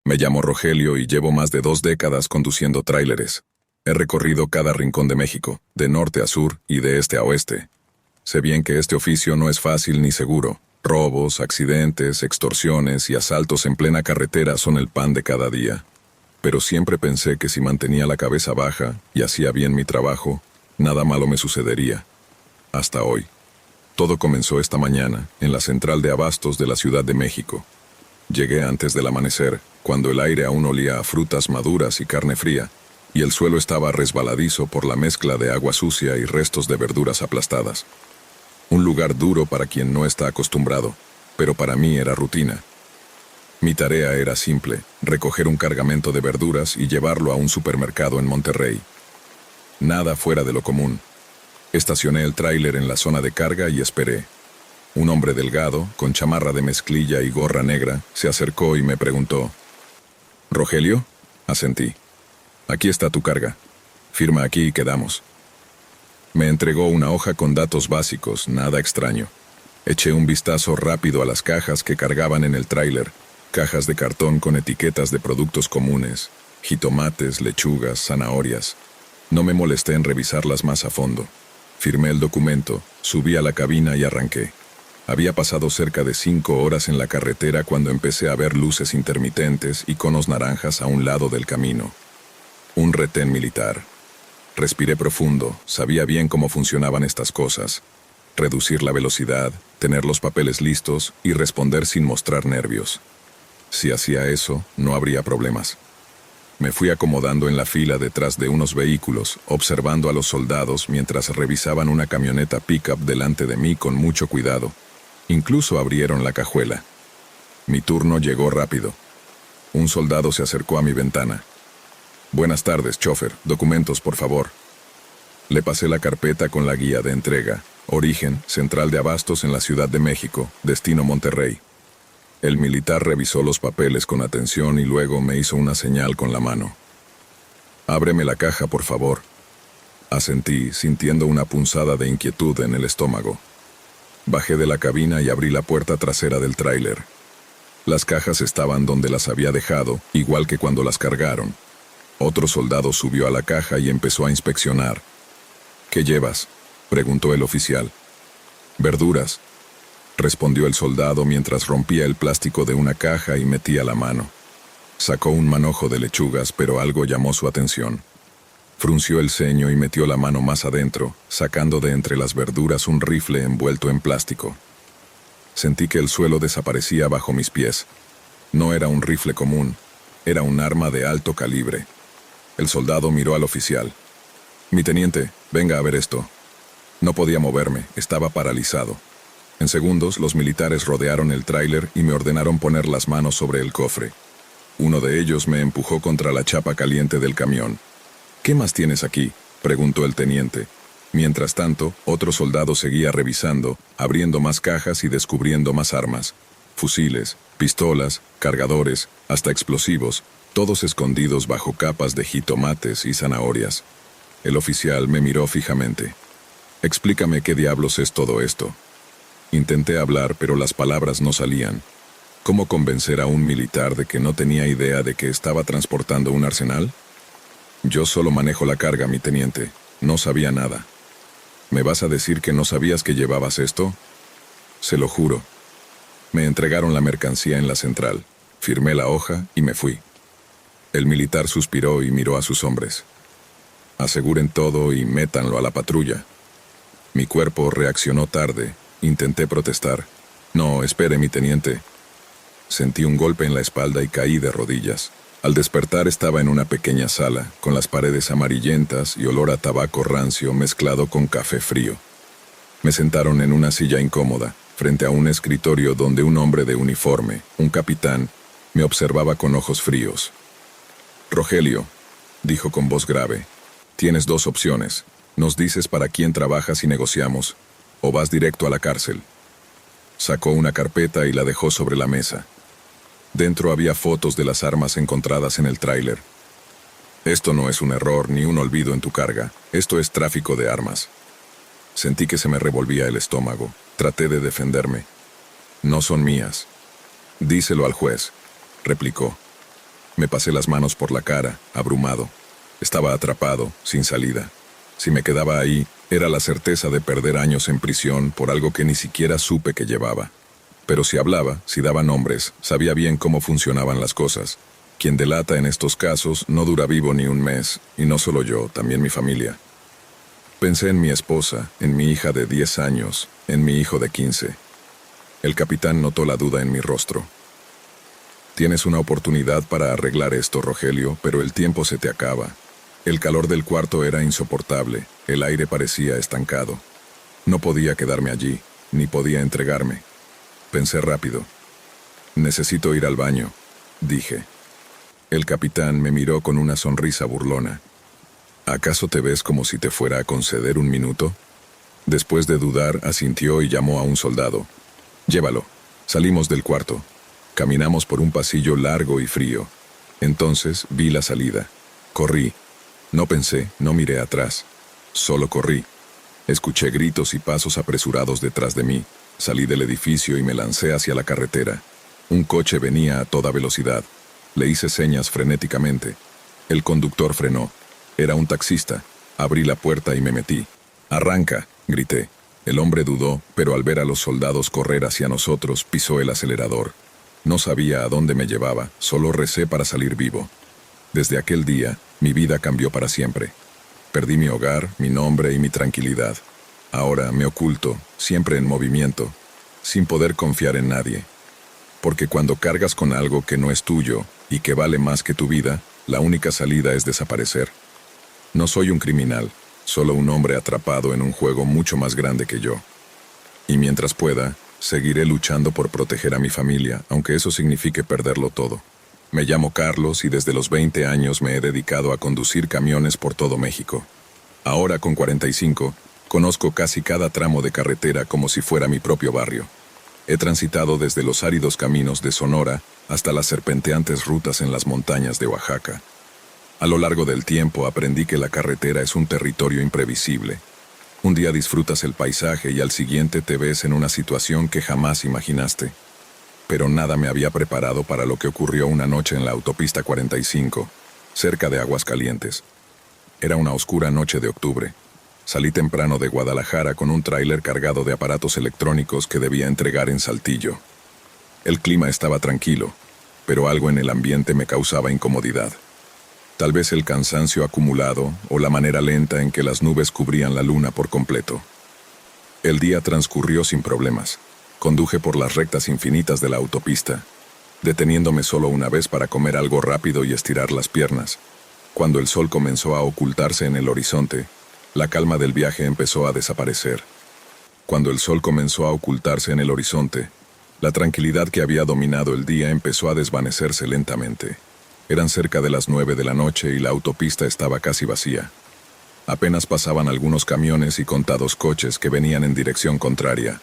Me llamo Rogelio y llevo más de 2 décadas conduciendo tráileres. He recorrido cada rincón de México, de norte a sur y de este a oeste. Sé bien que este oficio no es fácil ni seguro. Robos, accidentes, extorsiones y asaltos en plena carretera son el pan de cada día. Pero siempre pensé que si mantenía la cabeza baja y hacía bien mi trabajo, nada malo me sucedería. Hasta hoy. Todo comenzó esta mañana, en la central de abastos de la Ciudad de México. Llegué antes del amanecer, cuando el aire aún olía a frutas maduras y carne fría, y el suelo estaba resbaladizo por la mezcla de agua sucia y restos de verduras aplastadas. Un lugar duro para quien no está acostumbrado, pero para mí era rutina. Mi tarea era simple, recoger un cargamento de verduras y llevarlo a un supermercado en Monterrey. Nada fuera de lo común. Estacioné el tráiler en la zona de carga y esperé. Un hombre delgado, con chamarra de mezclilla y gorra negra, se acercó y me preguntó: «¿Rogelio?». Asentí. «Aquí está tu carga. Firma aquí y quedamos». Me entregó una hoja con datos básicos, nada extraño. Eché un vistazo rápido a las cajas que cargaban en el tráiler, cajas de cartón con etiquetas de productos comunes, jitomates, lechugas, zanahorias. No me molesté en revisarlas más a fondo. Firmé el documento, subí a la cabina y arranqué. Había pasado cerca de 5 horas en la carretera cuando empecé a ver luces intermitentes y conos naranjas a un lado del camino. Un retén militar. Respiré profundo, sabía bien cómo funcionaban estas cosas. Reducir la velocidad, tener los papeles listos y responder sin mostrar nervios. Si hacía eso, no habría problemas. Me fui acomodando en la fila detrás de unos vehículos, observando a los soldados mientras revisaban una camioneta pickup delante de mí con mucho cuidado. Incluso abrieron la cajuela. Mi turno llegó rápido. Un soldado se acercó a mi ventana. «Buenas tardes, chofer. Documentos, por favor». Le pasé la carpeta con la guía de entrega. Origen, central de abastos en la Ciudad de México, destino Monterrey. El militar revisó los papeles con atención y luego me hizo una señal con la mano. «Ábreme la caja, por favor». Asentí, sintiendo una punzada de inquietud en el estómago. Bajé de la cabina y abrí la puerta trasera del tráiler. Las cajas estaban donde las había dejado, igual que cuando las cargaron. Otro soldado subió a la caja y empezó a inspeccionar. «¿Qué llevas?», preguntó el oficial. «Verduras», respondió el soldado mientras rompía el plástico de una caja y metía la mano. Sacó un manojo de lechugas, pero algo llamó su atención. Frunció el ceño y metió la mano más adentro, sacando de entre las verduras un rifle envuelto en plástico. Sentí que el suelo desaparecía bajo mis pies. No era un rifle común, era un arma de alto calibre. El soldado miró al oficial. «Mi teniente, venga a ver esto». No podía moverme, estaba paralizado. En segundos, los militares rodearon el tráiler y me ordenaron poner las manos sobre el cofre. Uno de ellos me empujó contra la chapa caliente del camión. «¿Qué más tienes aquí?», preguntó el teniente. Mientras tanto, otro soldado seguía revisando, abriendo más cajas y descubriendo más armas. Fusiles, pistolas, cargadores, hasta explosivos, todos escondidos bajo capas de jitomates y zanahorias. El oficial me miró fijamente. «Explícame qué diablos es todo esto». Intenté hablar, pero las palabras no salían. ¿Cómo convencer a un militar de que no tenía idea de que estaba transportando un arsenal? «Yo solo manejo la carga, mi teniente. No sabía nada». «¿Me vas a decir que no sabías que llevabas esto?». «Se lo juro». Me entregaron la mercancía en la central. Firmé la hoja y me fui. El militar suspiró y miró a sus hombres. «Aseguren todo y métanlo a la patrulla». Mi cuerpo reaccionó tarde. Intenté protestar. «No, espere, mi teniente». Sentí un golpe en la espalda y caí de rodillas. Al despertar estaba en una pequeña sala, con las paredes amarillentas y olor a tabaco rancio mezclado con café frío. Me sentaron en una silla incómoda, frente a un escritorio donde un hombre de uniforme, un capitán, me observaba con ojos fríos. «Rogelio», dijo con voz grave, «tienes 2 opciones. Nos dices para quién trabajas y negociamos, o vas directo a la cárcel». Sacó una carpeta y la dejó sobre la mesa. Dentro había fotos de las armas encontradas en el tráiler. «Esto no es un error ni un olvido en tu carga. Esto es tráfico de armas». Sentí que se me revolvía el estómago. Traté de defenderme. «No son mías». «Díselo al juez», replicó. Me pasé las manos por la cara, abrumado. Estaba atrapado, sin salida. Si me quedaba ahí, era la certeza de perder años en prisión por algo que ni siquiera supe que llevaba. Pero si hablaba, si daba nombres, sabía bien cómo funcionaban las cosas. Quien delata en estos casos no dura vivo ni un mes, y no solo yo, también mi familia. Pensé en mi esposa, en mi hija de 10 años, en mi hijo de 15. El capitán notó la duda en mi rostro. Tienes una oportunidad para arreglar esto, Rogelio, pero el tiempo se te acaba. El calor del cuarto era insoportable, el aire parecía estancado. No podía quedarme allí, ni podía entregarme. Pensé rápido. Necesito ir al baño, dije. El capitán me miró con una sonrisa burlona. ¿Acaso te ves como si te fuera a conceder un minuto? Después de dudar, asintió y llamó a un soldado. Llévalo. Salimos del cuarto. Caminamos por un pasillo largo y frío. Entonces vi la salida. Corrí. No pensé, no miré atrás. Solo corrí. Escuché gritos y pasos apresurados detrás de mí. Salí del edificio y me lancé hacia la carretera. Un coche venía a toda velocidad. Le hice señas frenéticamente. El conductor frenó. Era un taxista. Abrí la puerta y me metí. «¡Arranca!», grité. El hombre dudó, pero al ver a los soldados correr hacia nosotros, pisó el acelerador. No sabía a dónde me llevaba, solo recé para salir vivo. Desde aquel día, mi vida cambió para siempre. Perdí mi hogar, mi nombre y mi tranquilidad. Ahora me oculto, siempre en movimiento, sin poder confiar en nadie. Porque cuando cargas con algo que no es tuyo y que vale más que tu vida, la única salida es desaparecer. No soy un criminal, solo un hombre atrapado en un juego mucho más grande que yo. Y mientras pueda, seguiré luchando por proteger a mi familia, aunque eso signifique perderlo todo. Me llamo Carlos y desde los 20 años me he dedicado a conducir camiones por todo México. Ahora, con 45, conozco casi cada tramo de carretera como si fuera mi propio barrio. He transitado desde los áridos caminos de Sonora hasta las serpenteantes rutas en las montañas de Oaxaca. A lo largo del tiempo aprendí que la carretera es un territorio imprevisible. Un día disfrutas el paisaje y al siguiente te ves en una situación que jamás imaginaste. Pero nada me había preparado para lo que ocurrió una noche en la autopista 45, cerca de Aguascalientes. Era una oscura noche de octubre. Salí temprano de Guadalajara con un tráiler cargado de aparatos electrónicos que debía entregar en Saltillo. El clima estaba tranquilo, pero algo en el ambiente me causaba incomodidad. Tal vez el cansancio acumulado o la manera lenta en que las nubes cubrían la luna por completo. El día transcurrió sin problemas. Conduje por las rectas infinitas de la autopista, deteniéndome solo una vez para comer algo rápido y estirar las piernas. Cuando el sol comenzó a ocultarse en el horizonte, la calma del viaje empezó a desaparecer. Cuando el sol comenzó a ocultarse en el horizonte, la tranquilidad que había dominado el día empezó a desvanecerse lentamente. Eran cerca de las 9 de la noche y la autopista estaba casi vacía. Apenas pasaban algunos camiones y contados coches que venían en dirección contraria.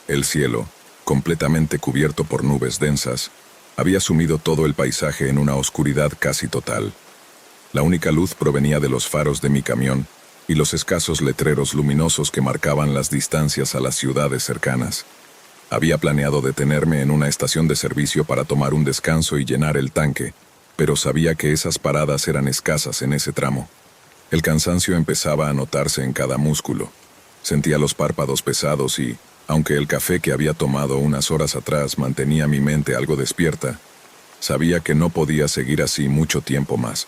El cielo, completamente cubierto por nubes densas, había sumido todo el paisaje en una oscuridad casi total. La única luz provenía de los faros de mi camión y los escasos letreros luminosos que marcaban las distancias a las ciudades cercanas. Había planeado detenerme en una estación de servicio para tomar un descanso y llenar el tanque, pero sabía que esas paradas eran escasas en ese tramo. El cansancio empezaba a notarse en cada músculo. Sentía los párpados pesados y, aunque el café que había tomado unas horas atrás mantenía mi mente algo despierta, sabía que no podía seguir así mucho tiempo más.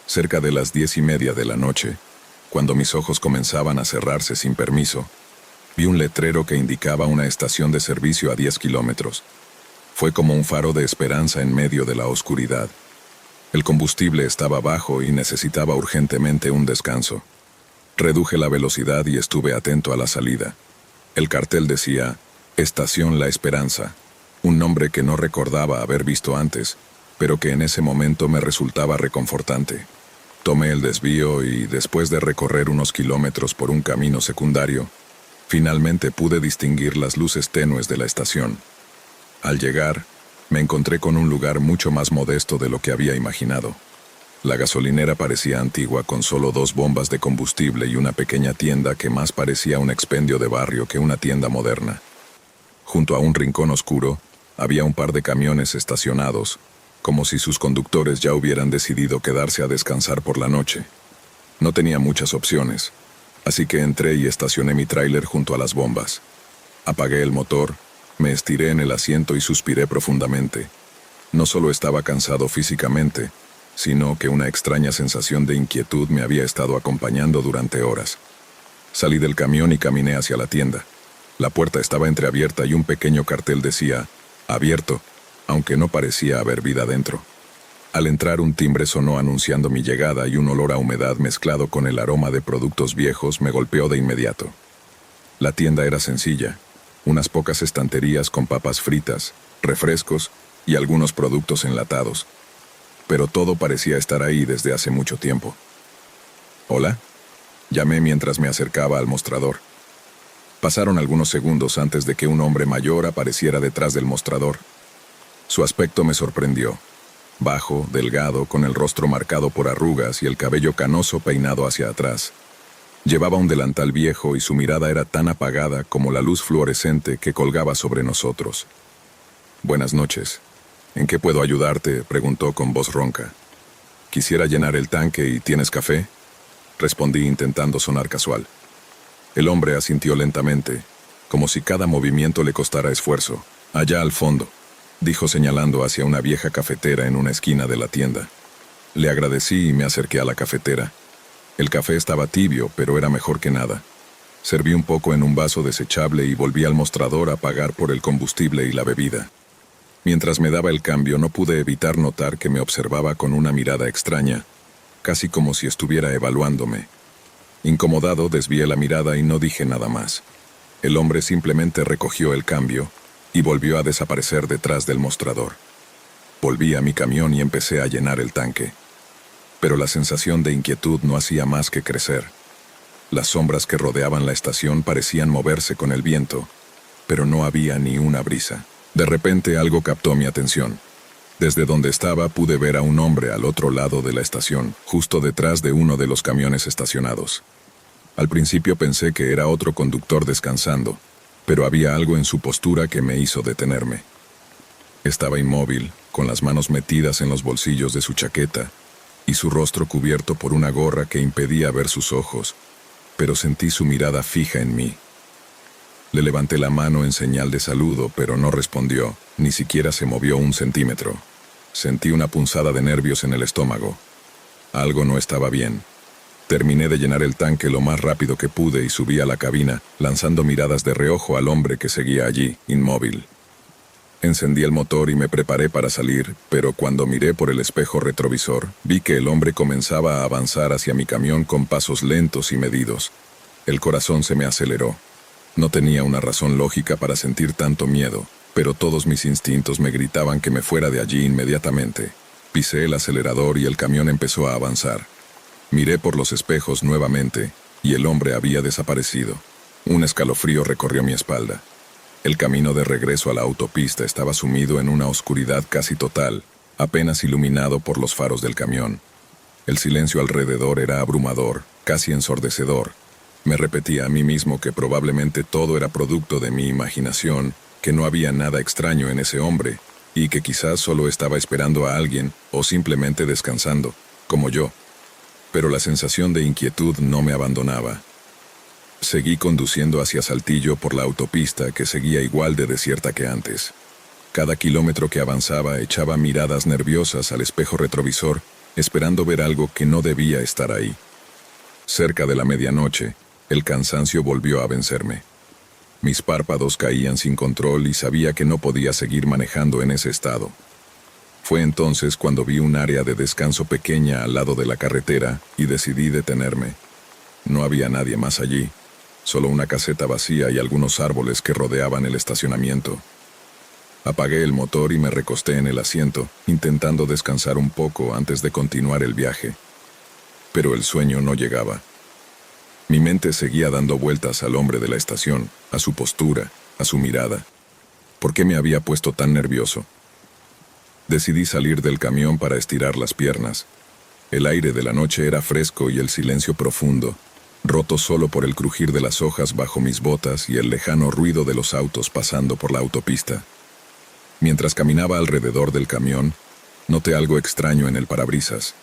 Cerca de las 10:30 de la noche, cuando mis ojos comenzaban a cerrarse sin permiso, vi un letrero que indicaba una estación de servicio a 10 kilómetros. Fue como un faro de esperanza en medio de la oscuridad. El combustible estaba bajo y necesitaba urgentemente un descanso. Reduje la velocidad y estuve atento a la salida. El cartel decía, Estación La Esperanza, un nombre que no recordaba haber visto antes, pero que en ese momento me resultaba reconfortante. Tomé el desvío y, después de recorrer unos kilómetros por un camino secundario, finalmente pude distinguir las luces tenues de la estación. Al llegar, me encontré con un lugar mucho más modesto de lo que había imaginado. La gasolinera parecía antigua con solo 2 bombas de combustible y una pequeña tienda que más parecía un expendio de barrio que una tienda moderna. Junto a un rincón oscuro, había un par de camiones estacionados, como si sus conductores ya hubieran decidido quedarse a descansar por la noche. No tenía muchas opciones, así que entré y estacioné mi tráiler junto a las bombas. Apagué el motor, me estiré en el asiento y suspiré profundamente. No solo estaba cansado físicamente, sino que una extraña sensación de inquietud me había estado acompañando durante horas. Salí del camión y caminé hacia la tienda. La puerta estaba entreabierta y un pequeño cartel decía, abierto, aunque no parecía haber vida dentro. Al entrar un timbre sonó anunciando mi llegada y un olor a humedad mezclado con el aroma de productos viejos me golpeó de inmediato. La tienda era sencilla, unas pocas estanterías con papas fritas, refrescos y algunos productos enlatados. Pero todo parecía estar ahí desde hace mucho tiempo. ¿Hola? Llamé mientras me acercaba al mostrador. Pasaron algunos segundos antes de que un hombre mayor apareciera detrás del mostrador. Su aspecto me sorprendió. Bajo, delgado, con el rostro marcado por arrugas y el cabello canoso peinado hacia atrás. Llevaba un delantal viejo y su mirada era tan apagada como la luz fluorescente que colgaba sobre nosotros. «Buenas noches. ¿En qué puedo ayudarte?», preguntó con voz ronca. «Quisiera llenar el tanque y ¿tienes café?», respondí intentando sonar casual. El hombre asintió lentamente, como si cada movimiento le costara esfuerzo. «Allá al fondo», dijo señalando hacia una vieja cafetera en una esquina de la tienda. Le agradecí y me acerqué a la cafetera. El café estaba tibio, pero era mejor que nada. Serví un poco en un vaso desechable y volví al mostrador a pagar por el combustible y la bebida. Mientras me daba el cambio, no pude evitar notar que me observaba con una mirada extraña, casi como si estuviera evaluándome. Incomodado, desvié la mirada y no dije nada más. El hombre simplemente recogió el cambio y volvió a desaparecer detrás del mostrador. Volví a mi camión y empecé a llenar el tanque. Pero la sensación de inquietud no hacía más que crecer. Las sombras que rodeaban la estación parecían moverse con el viento, pero no había ni una brisa. De repente algo captó mi atención. Desde donde estaba pude ver a un hombre al otro lado de la estación, justo detrás de uno de los camiones estacionados. Al principio pensé que era otro conductor descansando, pero había algo en su postura que me hizo detenerme. Estaba inmóvil, con las manos metidas en los bolsillos de su chaqueta, y su rostro cubierto por una gorra que impedía ver sus ojos, pero sentí su mirada fija en mí. Le levanté la mano en señal de saludo, pero no respondió, ni siquiera se movió un centímetro. Sentí una punzada de nervios en el estómago. Algo no estaba bien. Terminé de llenar el tanque lo más rápido que pude y subí a la cabina, lanzando miradas de reojo al hombre que seguía allí, inmóvil. Encendí el motor y me preparé para salir, pero cuando miré por el espejo retrovisor, vi que el hombre comenzaba a avanzar hacia mi camión con pasos lentos y medidos. El corazón se me aceleró. No tenía una razón lógica para sentir tanto miedo, pero todos mis instintos me gritaban que me fuera de allí inmediatamente. Pisé el acelerador y el camión empezó a avanzar. Miré por los espejos nuevamente, y el hombre había desaparecido. Un escalofrío recorrió mi espalda. El camino de regreso a la autopista estaba sumido en una oscuridad casi total, apenas iluminado por los faros del camión. El silencio alrededor era abrumador, casi ensordecedor. Me repetía a mí mismo que probablemente todo era producto de mi imaginación, que no había nada extraño en ese hombre, y que quizás solo estaba esperando a alguien o simplemente descansando, como yo. Pero la sensación de inquietud no me abandonaba. Seguí conduciendo hacia Saltillo por la autopista que seguía igual de desierta que antes. Cada kilómetro que avanzaba echaba miradas nerviosas al espejo retrovisor, esperando ver algo que no debía estar ahí. Cerca de la medianoche, el cansancio volvió a vencerme. Mis párpados caían sin control y sabía que no podía seguir manejando en ese estado. Fue entonces cuando vi un área de descanso pequeña al lado de la carretera y decidí detenerme. No había nadie más allí, solo una caseta vacía y algunos árboles que rodeaban el estacionamiento. Apagué el motor y me recosté en el asiento, intentando descansar un poco antes de continuar el viaje. Pero el sueño no llegaba. Mi mente seguía dando vueltas al hombre de la estación, a su postura, a su mirada. ¿Por qué me había puesto tan nervioso? Decidí salir del camión para estirar las piernas. El aire de la noche era fresco y el silencio profundo, roto solo por el crujir de las hojas bajo mis botas y el lejano ruido de los autos pasando por la autopista. Mientras caminaba alrededor del camión, Noté algo extraño en el parabrisas.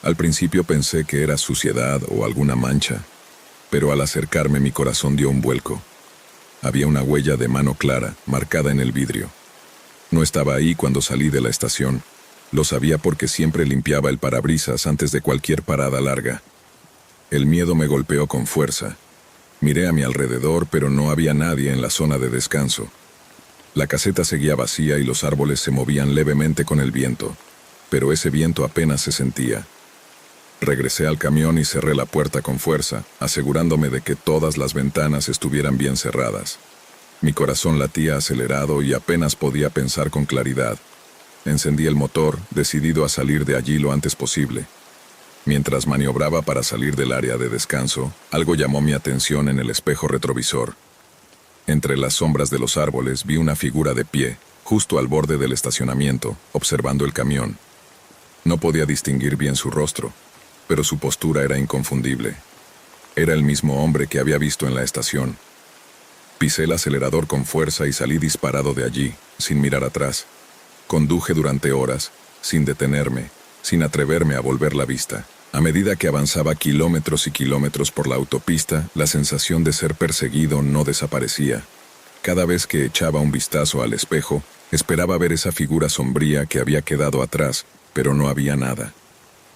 Al principio pensé que era suciedad o alguna mancha, pero al acercarme mi corazón dio un vuelco. Había una huella de mano clara, marcada en el vidrio. No estaba ahí cuando salí de la estación. Lo sabía porque siempre limpiaba el parabrisas antes de cualquier parada larga. El miedo me golpeó con fuerza. Miré a mi alrededor, pero no había nadie en la zona de descanso. La caseta seguía vacía y los árboles se movían levemente con el viento, pero ese viento apenas se sentía. Regresé al camión y cerré la puerta con fuerza, asegurándome de que todas las ventanas estuvieran bien cerradas. Mi corazón latía acelerado y apenas podía pensar con claridad. Encendí el motor, decidido a salir de allí lo antes posible. Mientras maniobraba para salir del área de descanso, algo llamó mi atención en el espejo retrovisor. Entre las sombras de los árboles vi una figura de pie, justo al borde del estacionamiento, observando el camión. No podía distinguir bien su rostro, pero su postura era inconfundible. Era el mismo hombre que había visto en la estación. Pisé el acelerador con fuerza y salí disparado de allí, sin mirar atrás. Conduje durante horas, sin detenerme, sin atreverme a volver la vista. A medida que avanzaba kilómetros y kilómetros por la autopista, la sensación de ser perseguido no desaparecía. Cada vez que echaba un vistazo al espejo, esperaba ver esa figura sombría que había quedado atrás, pero no había nada.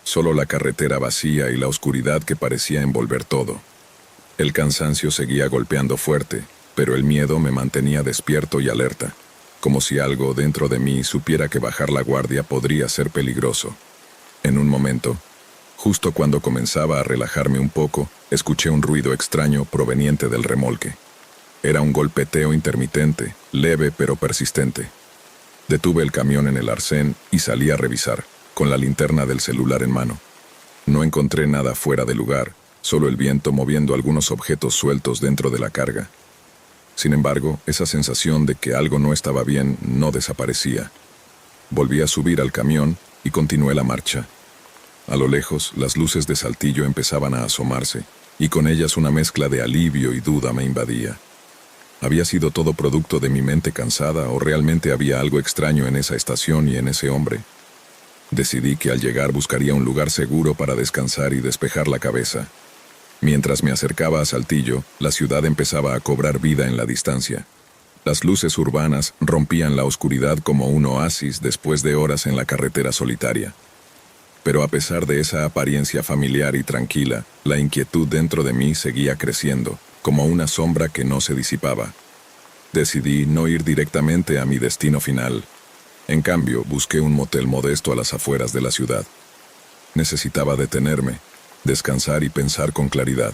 Solo la carretera vacía y la oscuridad que parecía envolver todo. El cansancio seguía golpeando fuerte, pero el miedo me mantenía despierto y alerta, como si algo dentro de mí supiera que bajar la guardia podría ser peligroso. En un momento, justo cuando comenzaba a relajarme un poco, escuché un ruido extraño proveniente del remolque. Era un golpeteo intermitente, leve pero persistente. Detuve el camión en el arcén y salí a revisar, con la linterna del celular en mano. No encontré nada fuera de lugar, solo el viento moviendo algunos objetos sueltos dentro de la carga. Sin embargo, esa sensación de que algo no estaba bien no desaparecía. Volví a subir al camión y continué la marcha. A lo lejos, las luces de Saltillo empezaban a asomarse, y con ellas una mezcla de alivio y duda me invadía. ¿Había sido todo producto de mi mente cansada o realmente había algo extraño en esa estación y en ese hombre? Decidí que al llegar buscaría un lugar seguro para descansar y despejar la cabeza. Mientras me acercaba a Saltillo, la ciudad empezaba a cobrar vida en la distancia. Las luces urbanas rompían la oscuridad como un oasis después de horas en la carretera solitaria. Pero a pesar de esa apariencia familiar y tranquila, la inquietud dentro de mí seguía creciendo, como una sombra que no se disipaba. Decidí no ir directamente a mi destino final. En cambio, busqué un motel modesto a las afueras de la ciudad. Necesitaba detenerme, descansar y pensar con claridad.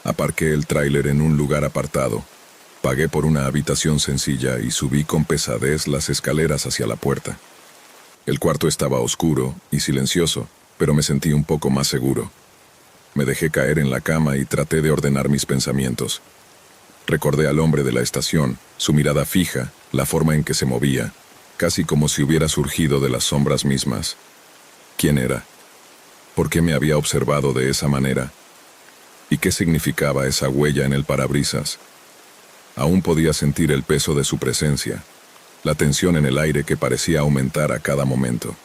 Aparqué el tráiler en un lugar apartado. Pagué por una habitación sencilla y subí con pesadez las escaleras hacia la puerta. El cuarto estaba oscuro y silencioso, pero me sentí un poco más seguro. Me dejé caer en la cama y traté de ordenar mis pensamientos. Recordé al hombre de la estación, su mirada fija, la forma en que se movía, casi como si hubiera surgido de las sombras mismas. ¿Quién era? ¿Por qué me había observado de esa manera? ¿Y qué significaba esa huella en el parabrisas? Aún podía sentir el peso de su presencia, la tensión en el aire que parecía aumentar a cada momento.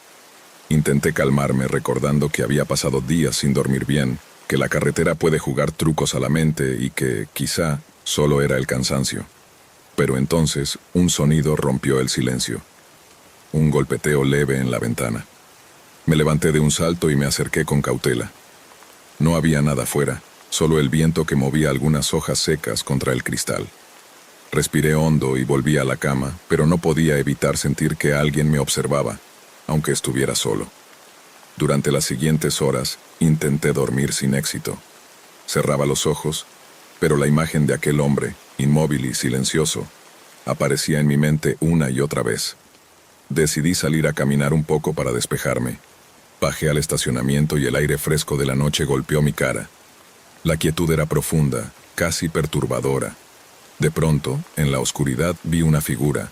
Intenté calmarme recordando que había pasado días sin dormir bien, que la carretera puede jugar trucos a la mente y que, quizá, solo era el cansancio. Pero entonces, un sonido rompió el silencio. Un golpeteo leve en la ventana. Me levanté de un salto y me acerqué con cautela. No había nada afuera, solo el viento que movía algunas hojas secas contra el cristal. Respiré hondo y volví a la cama, pero no podía evitar sentir que alguien me observaba, aunque estuviera solo. Durante las siguientes horas, intenté dormir sin éxito. Cerraba los ojos, pero la imagen de aquel hombre, inmóvil y silencioso, aparecía en mi mente una y otra vez. Decidí salir a caminar un poco para despejarme. Bajé al estacionamiento y el aire fresco de la noche golpeó mi cara. La quietud era profunda, casi perturbadora. De pronto, en la oscuridad vi una figura,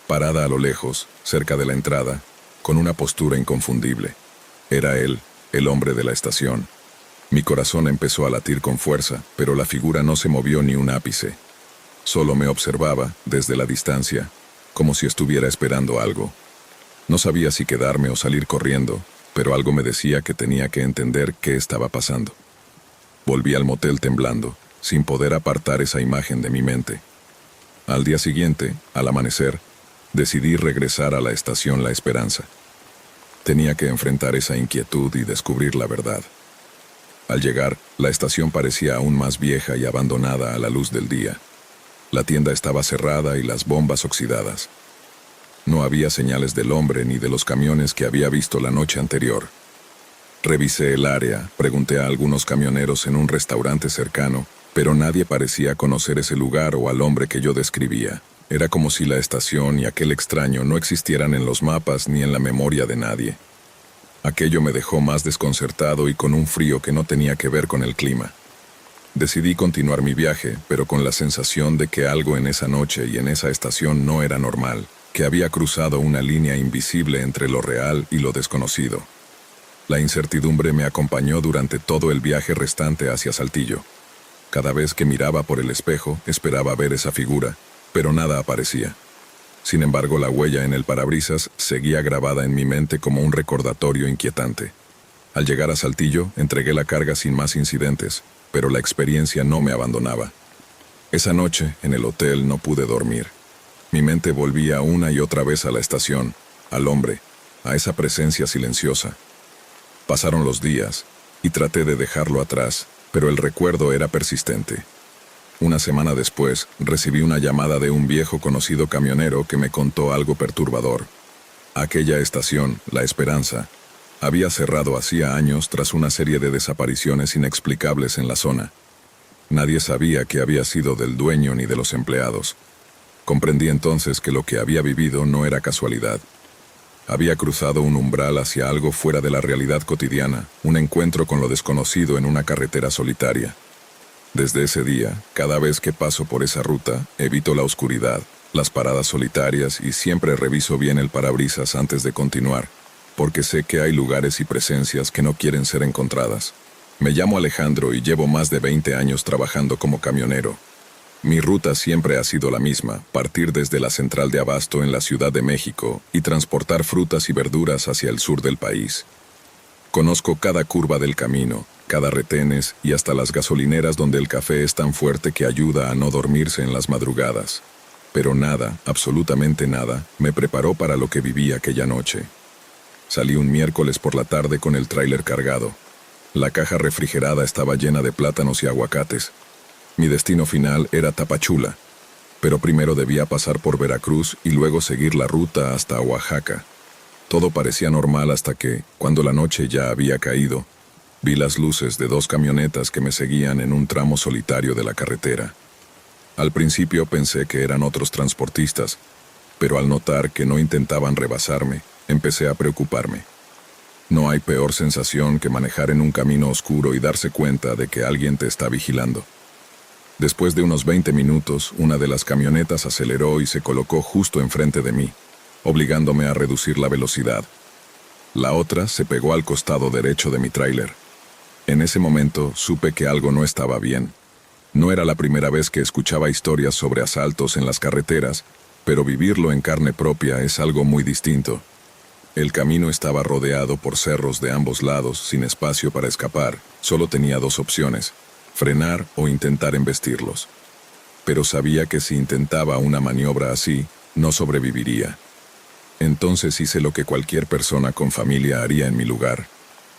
parada a lo lejos, cerca de la entrada, con una postura inconfundible. Era él, el hombre de la estación. Mi corazón empezó a latir con fuerza, pero la figura no se movió ni un ápice. Solo me observaba, desde la distancia, como si estuviera esperando algo. No sabía si quedarme o salir corriendo, pero algo me decía que tenía que entender qué estaba pasando. Volví al motel temblando, sin poder apartar esa imagen de mi mente. Al día siguiente, al amanecer, decidí regresar a la estación La Esperanza. Tenía que enfrentar esa inquietud y descubrir la verdad. Al llegar, la estación parecía aún más vieja y abandonada a la luz del día. La tienda estaba cerrada y las bombas oxidadas. No había señales del hombre ni de los camiones que había visto la noche anterior. Revisé el área, pregunté a algunos camioneros en un restaurante cercano, pero nadie parecía conocer ese lugar o al hombre que yo describía. Era como si la estación y aquel extraño no existieran en los mapas ni en la memoria de nadie. Aquello me dejó más desconcertado y con un frío que no tenía que ver con el clima. Decidí continuar mi viaje, pero con la sensación de que algo en esa noche y en esa estación no era normal, que había cruzado una línea invisible entre lo real y lo desconocido. La incertidumbre me acompañó durante todo el viaje restante hacia Saltillo. Cada vez que miraba por el espejo, esperaba ver esa figura, pero nada aparecía. Sin embargo, la huella en el parabrisas seguía grabada en mi mente como un recordatorio inquietante. Al llegar a Saltillo, entregué la carga sin más incidentes, pero la experiencia no me abandonaba. Esa noche, en el hotel, no pude dormir. Mi mente volvía una y otra vez a la estación, al hombre, a esa presencia silenciosa. Pasaron los días, y traté de dejarlo atrás, pero el recuerdo era persistente. Una semana después, recibí una llamada de un viejo conocido camionero que me contó algo perturbador. Aquella estación, La Esperanza, había cerrado hacía años tras una serie de desapariciones inexplicables en la zona. Nadie sabía qué había sido del dueño ni de los empleados. Comprendí entonces que lo que había vivido no era casualidad. Había cruzado un umbral hacia algo fuera de la realidad cotidiana, un encuentro con lo desconocido en una carretera solitaria. Desde ese día, cada vez que paso por esa ruta, evito la oscuridad, las paradas solitarias y siempre reviso bien el parabrisas antes de continuar, porque sé que hay lugares y presencias que no quieren ser encontradas. Me llamo Alejandro y llevo más de 20 años trabajando como camionero. Mi ruta siempre ha sido la misma, partir desde la central de abasto en la Ciudad de México y transportar frutas y verduras hacia el sur del país. Conozco cada curva del camino, cada retenes y hasta las gasolineras donde el café es tan fuerte que ayuda a no dormirse en las madrugadas. Pero nada, absolutamente nada, me preparó para lo que viví aquella noche. Salí un miércoles por la tarde con el tráiler cargado. La caja refrigerada estaba llena de plátanos y aguacates. Mi destino final era Tapachula, pero primero debía pasar por Veracruz y luego seguir la ruta hasta Oaxaca. Todo parecía normal hasta que, cuando la noche ya había caído, vi las luces de 2 camionetas que me seguían en un tramo solitario de la carretera. Al principio pensé que eran otros transportistas, pero al notar que no intentaban rebasarme, empecé a preocuparme. No hay peor sensación que manejar en un camino oscuro y darse cuenta de que alguien te está vigilando. Después de unos 20 minutos, una de las camionetas aceleró y se colocó justo enfrente de mí, obligándome a reducir la velocidad. La otra se pegó al costado derecho de mi tráiler. En ese momento supe que algo no estaba bien. No era la primera vez que escuchaba historias sobre asaltos en las carreteras, pero vivirlo en carne propia es algo muy distinto. El camino estaba rodeado por cerros de ambos lados, sin espacio para escapar. Solo tenía 2 opciones: frenar o intentar embestirlos. Pero sabía que si intentaba una maniobra así, no sobreviviría. Entonces hice lo que cualquier persona con familia haría en mi lugar.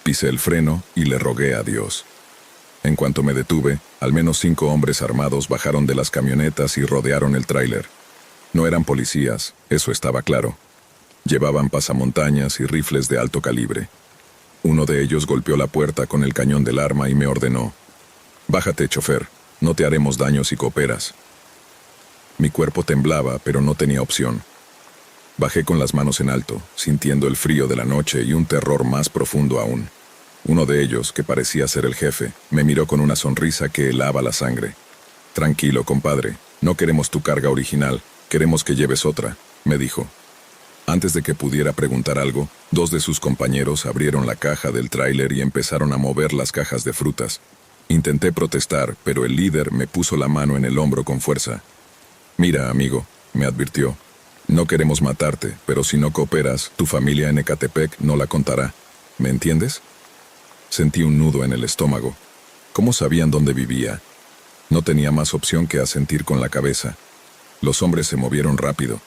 Pisé el freno y le rogué a Dios. En cuanto me detuve, al menos 5 hombres armados bajaron de las camionetas y rodearon el tráiler. No eran policías, eso estaba claro. Llevaban pasamontañas y rifles de alto calibre. Uno de ellos golpeó la puerta con el cañón del arma y me ordenó: «Bájate, chofer, no te haremos daño si cooperas». Mi cuerpo temblaba, pero no tenía opción. Bajé con las manos en alto, sintiendo el frío de la noche y un terror más profundo aún. Uno de ellos, que parecía ser el jefe, me miró con una sonrisa que helaba la sangre. «Tranquilo, compadre, no queremos tu carga original, queremos que lleves otra», me dijo. Antes de que pudiera preguntar algo, 2 de sus compañeros abrieron la caja del tráiler y empezaron a mover las cajas de frutas. Intenté protestar, pero el líder me puso la mano en el hombro con fuerza. «Mira, amigo», me advirtió, No queremos matarte, pero si no cooperas, tu familia en Ecatepec no la contará. ¿Me entiendes? Sentí un nudo en el estómago. ¿Cómo sabían dónde vivía? No tenía más opción que asentir con la cabeza. Los hombres se movieron rápido.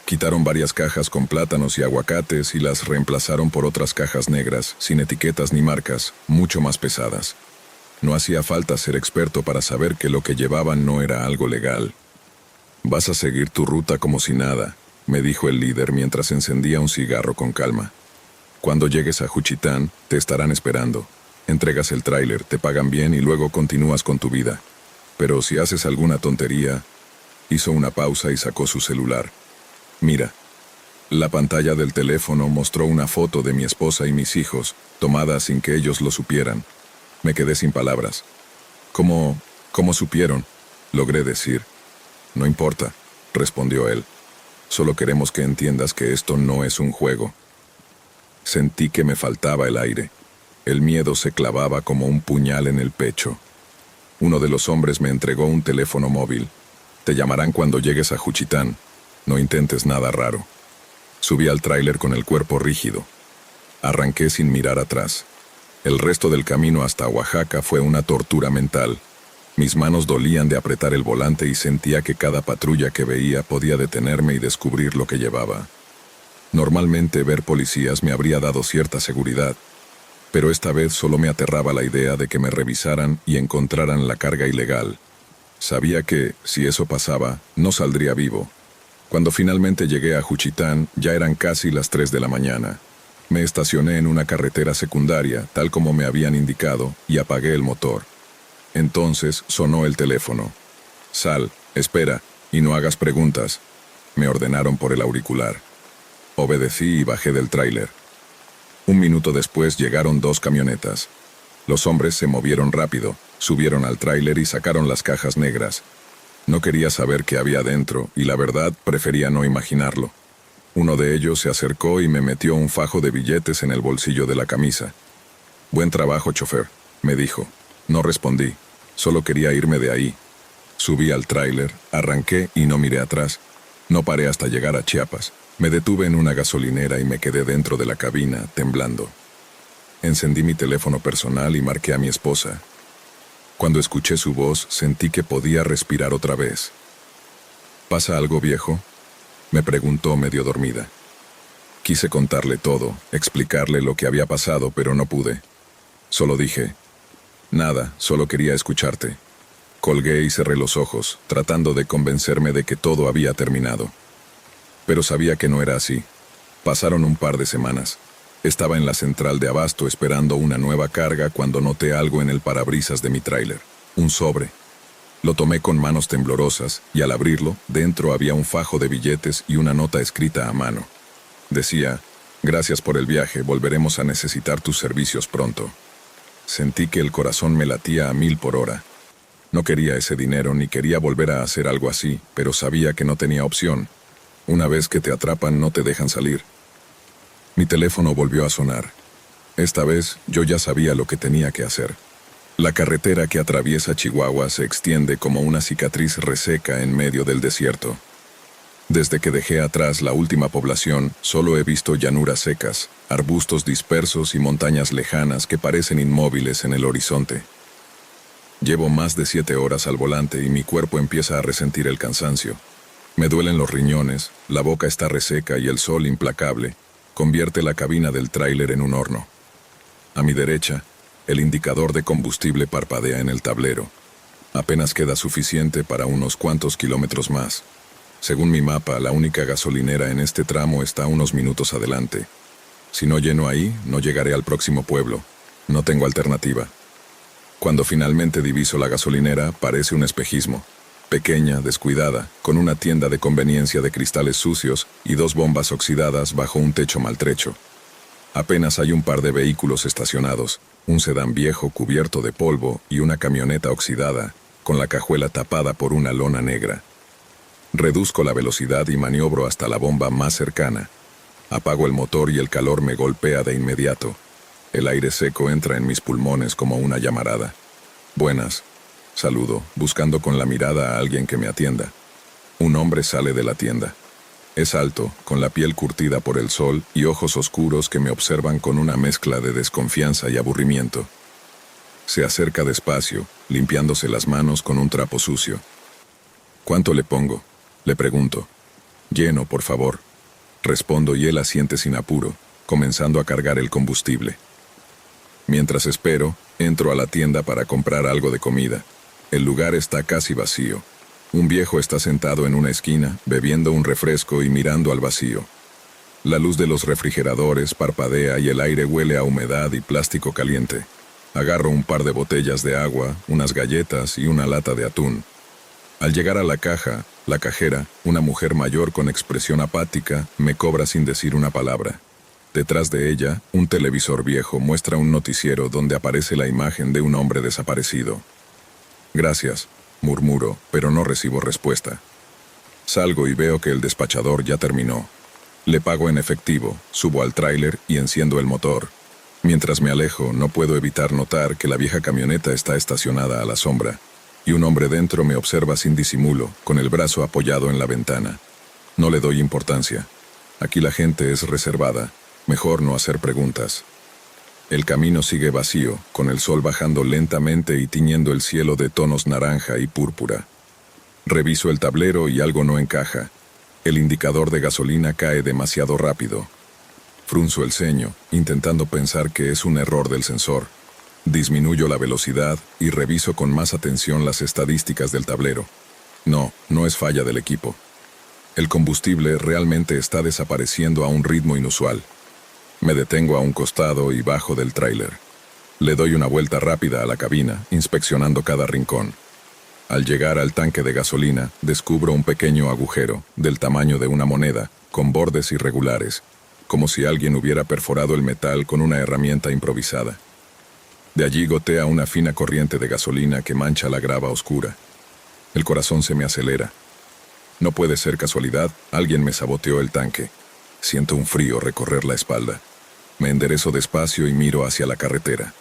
Quitaron varias cajas con plátanos y aguacates y las reemplazaron por otras cajas negras, sin etiquetas ni marcas, mucho más pesadas. No hacía falta ser experto para saber que lo que llevaban no era algo legal. «Vas a seguir tu ruta como si nada», me dijo el líder mientras encendía un cigarro con calma. «Cuando llegues a Juchitán, te estarán esperando. Entregas el tráiler, te pagan bien y luego continúas con tu vida. Pero si haces alguna tontería...» Hizo una pausa y sacó su celular. «Mira». La pantalla del teléfono mostró una foto de mi esposa y mis hijos, tomada sin que ellos lo supieran. Me quedé sin palabras. ¿Cómo supieron?», logré decir. «No importa», respondió él. «Solo queremos que entiendas que esto no es un juego». Sentí que me faltaba el aire. El miedo se clavaba como un puñal en el pecho. Uno de los hombres me entregó un teléfono móvil. «Te llamarán cuando llegues a Juchitán. No intentes nada raro». Subí al tráiler con el cuerpo rígido. Arranqué sin mirar atrás. El resto del camino hasta Oaxaca fue una tortura mental. Mis manos dolían de apretar el volante y sentía que cada patrulla que veía podía detenerme y descubrir lo que llevaba. Normalmente ver policías me habría dado cierta seguridad, pero esta vez solo me aterraba la idea de que me revisaran y encontraran la carga ilegal. Sabía que, si eso pasaba, no saldría vivo. Cuando finalmente llegué a Juchitán, ya eran casi las 3 de la mañana. Me estacioné en una carretera secundaria, tal como me habían indicado, y apagué el motor. Entonces sonó el teléfono. «Sal, espera, y no hagas preguntas», me ordenaron por el auricular. Obedecí y bajé del tráiler. Un minuto después llegaron 2 camionetas. Los hombres se movieron rápido, subieron al tráiler y sacaron las cajas negras. No quería saber qué había dentro, y la verdad prefería no imaginarlo. Uno de ellos se acercó y me metió un fajo de billetes en el bolsillo de la camisa. «Buen trabajo, chofer», me dijo. No respondí, solo quería irme de ahí. Subí al tráiler, arranqué y no miré atrás. No paré hasta llegar a Chiapas. Me detuve en una gasolinera y me quedé dentro de la cabina, temblando. Encendí mi teléfono personal y marqué a mi esposa. Cuando escuché su voz, sentí que podía respirar otra vez. «¿Pasa algo, viejo?», me preguntó medio dormida. Quise contarle todo, explicarle lo que había pasado, pero no pude. Solo dije: «Nada, solo quería escucharte». Colgué y cerré los ojos, tratando de convencerme de que todo había terminado. Pero sabía que no era así. Pasaron un par de semanas. Estaba en la central de abasto esperando una nueva carga cuando noté algo en el parabrisas de mi tráiler. Un sobre. Lo tomé con manos temblorosas y al abrirlo, dentro había un fajo de billetes y una nota escrita a mano. Decía: «Gracias por el viaje, volveremos a necesitar tus servicios pronto». Sentí que el corazón me latía a 1000 por hora. No quería ese dinero ni quería volver a hacer algo así, pero sabía que no tenía opción. Una vez que te atrapan no te dejan salir. Mi teléfono volvió a sonar. Esta vez yo ya sabía lo que tenía que hacer. La carretera que atraviesa Chihuahua se extiende como una cicatriz reseca en medio del desierto. Desde que dejé atrás la última población, solo he visto llanuras secas, arbustos dispersos y montañas lejanas que parecen inmóviles en el horizonte. Llevo más de 7 horas al volante y mi cuerpo empieza a resentir el cansancio. Me duelen los riñones, la boca está reseca y el sol implacable convierte la cabina del tráiler en un horno. A mi derecha, el indicador de combustible parpadea en el tablero. Apenas queda suficiente para unos cuantos kilómetros más. Según mi mapa, la única gasolinera en este tramo está unos minutos adelante. Si no lleno ahí, no llegaré al próximo pueblo. No tengo alternativa. Cuando finalmente diviso la gasolinera, parece un espejismo. Pequeña, descuidada, con una tienda de conveniencia de cristales sucios y 2 bombas oxidadas bajo un techo maltrecho. Apenas hay un par de vehículos estacionados, un sedán viejo cubierto de polvo y una camioneta oxidada, con la cajuela tapada por una lona negra. Reduzco la velocidad y maniobro hasta la bomba más cercana. Apago el motor y el calor me golpea de inmediato. El aire seco entra en mis pulmones como una llamarada. «Buenas», saludo, buscando con la mirada a alguien que me atienda. Un hombre sale de la tienda. Es alto, con la piel curtida por el sol y ojos oscuros que me observan con una mezcla de desconfianza y aburrimiento. Se acerca despacio, limpiándose las manos con un trapo sucio. ¿Cuánto le pongo?, le pregunto. Lleno, por favor. Respondo y él asiente sin apuro, comenzando a cargar el combustible. Mientras espero, entro a la tienda para comprar algo de comida. El lugar está casi vacío. Un viejo está sentado en una esquina, bebiendo un refresco y mirando al vacío. La luz de los refrigeradores parpadea y el aire huele a humedad y plástico caliente. Agarro un par de botellas de agua, unas galletas y una lata de atún. Al llegar a la caja, la cajera, una mujer mayor con expresión apática, me cobra sin decir una palabra. Detrás de ella, un televisor viejo muestra un noticiero donde aparece la imagen de un hombre desaparecido. Gracias, murmuro, pero no recibo respuesta. Salgo y veo que el despachador ya terminó. Le pago en efectivo, subo al tráiler y enciendo el motor. Mientras me alejo, no puedo evitar notar que la vieja camioneta está estacionada a la sombra, y un hombre dentro me observa sin disimulo, con el brazo apoyado en la ventana. No le doy importancia. Aquí la gente es reservada, mejor no hacer preguntas. El camino sigue vacío, con el sol bajando lentamente y tiñendo el cielo de tonos naranja y púrpura. Reviso el tablero y algo no encaja. El indicador de gasolina cae demasiado rápido. Frunzo el ceño, intentando pensar que es un error del sensor. Disminuyo la velocidad y reviso con más atención las estadísticas del tablero. No, no es falla del equipo. El combustible realmente está desapareciendo a un ritmo inusual. Me detengo a un costado y bajo del tráiler. Le doy una vuelta rápida a la cabina, inspeccionando cada rincón. Al llegar al tanque de gasolina, descubro un pequeño agujero, del tamaño de una moneda, con bordes irregulares, como si alguien hubiera perforado el metal con una herramienta improvisada. De allí gotea una fina corriente de gasolina que mancha la grava oscura. El corazón se me acelera. No puede ser casualidad, alguien me saboteó el tanque. Siento un frío recorrer la espalda. Me enderezo despacio y miro hacia la carretera.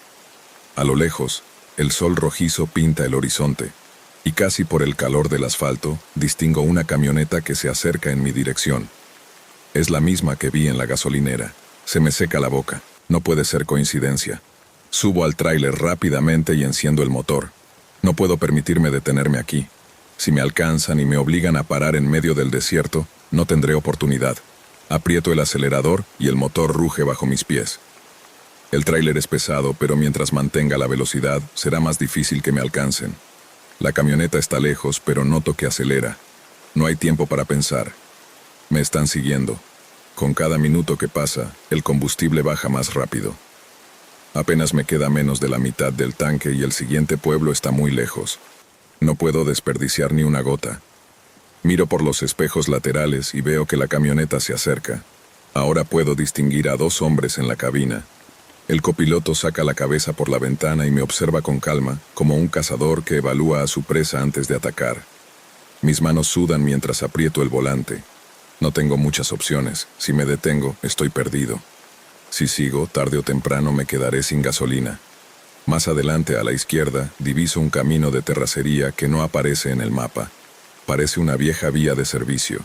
A lo lejos, el sol rojizo pinta el horizonte, y casi por el calor del asfalto, distingo una camioneta que se acerca en mi dirección. Es la misma que vi en la gasolinera. Se me seca la boca. No puede ser coincidencia. Subo al tráiler rápidamente y enciendo el motor. No puedo permitirme detenerme aquí. Si me alcanzan y me obligan a parar en medio del desierto, no tendré oportunidad. Aprieto el acelerador y el motor ruge bajo mis pies. El tráiler es pesado, pero mientras mantenga la velocidad, será más difícil que me alcancen. La camioneta está lejos, pero noto que acelera. No hay tiempo para pensar. Me están siguiendo. Con cada minuto que pasa, el combustible baja más rápido. Apenas me queda menos de la mitad del tanque y el siguiente pueblo está muy lejos. No puedo desperdiciar ni una gota. Miro por los espejos laterales y veo que la camioneta se acerca. Ahora puedo distinguir a dos hombres en la cabina. El copiloto saca la cabeza por la ventana y me observa con calma, como un cazador que evalúa a su presa antes de atacar. Mis manos sudan mientras aprieto el volante. No tengo muchas opciones. Si me detengo, estoy perdido. Si sigo, tarde o temprano me quedaré sin gasolina. Más adelante, a la izquierda, diviso un camino de terracería que no aparece en el mapa. Parece una vieja vía de servicio.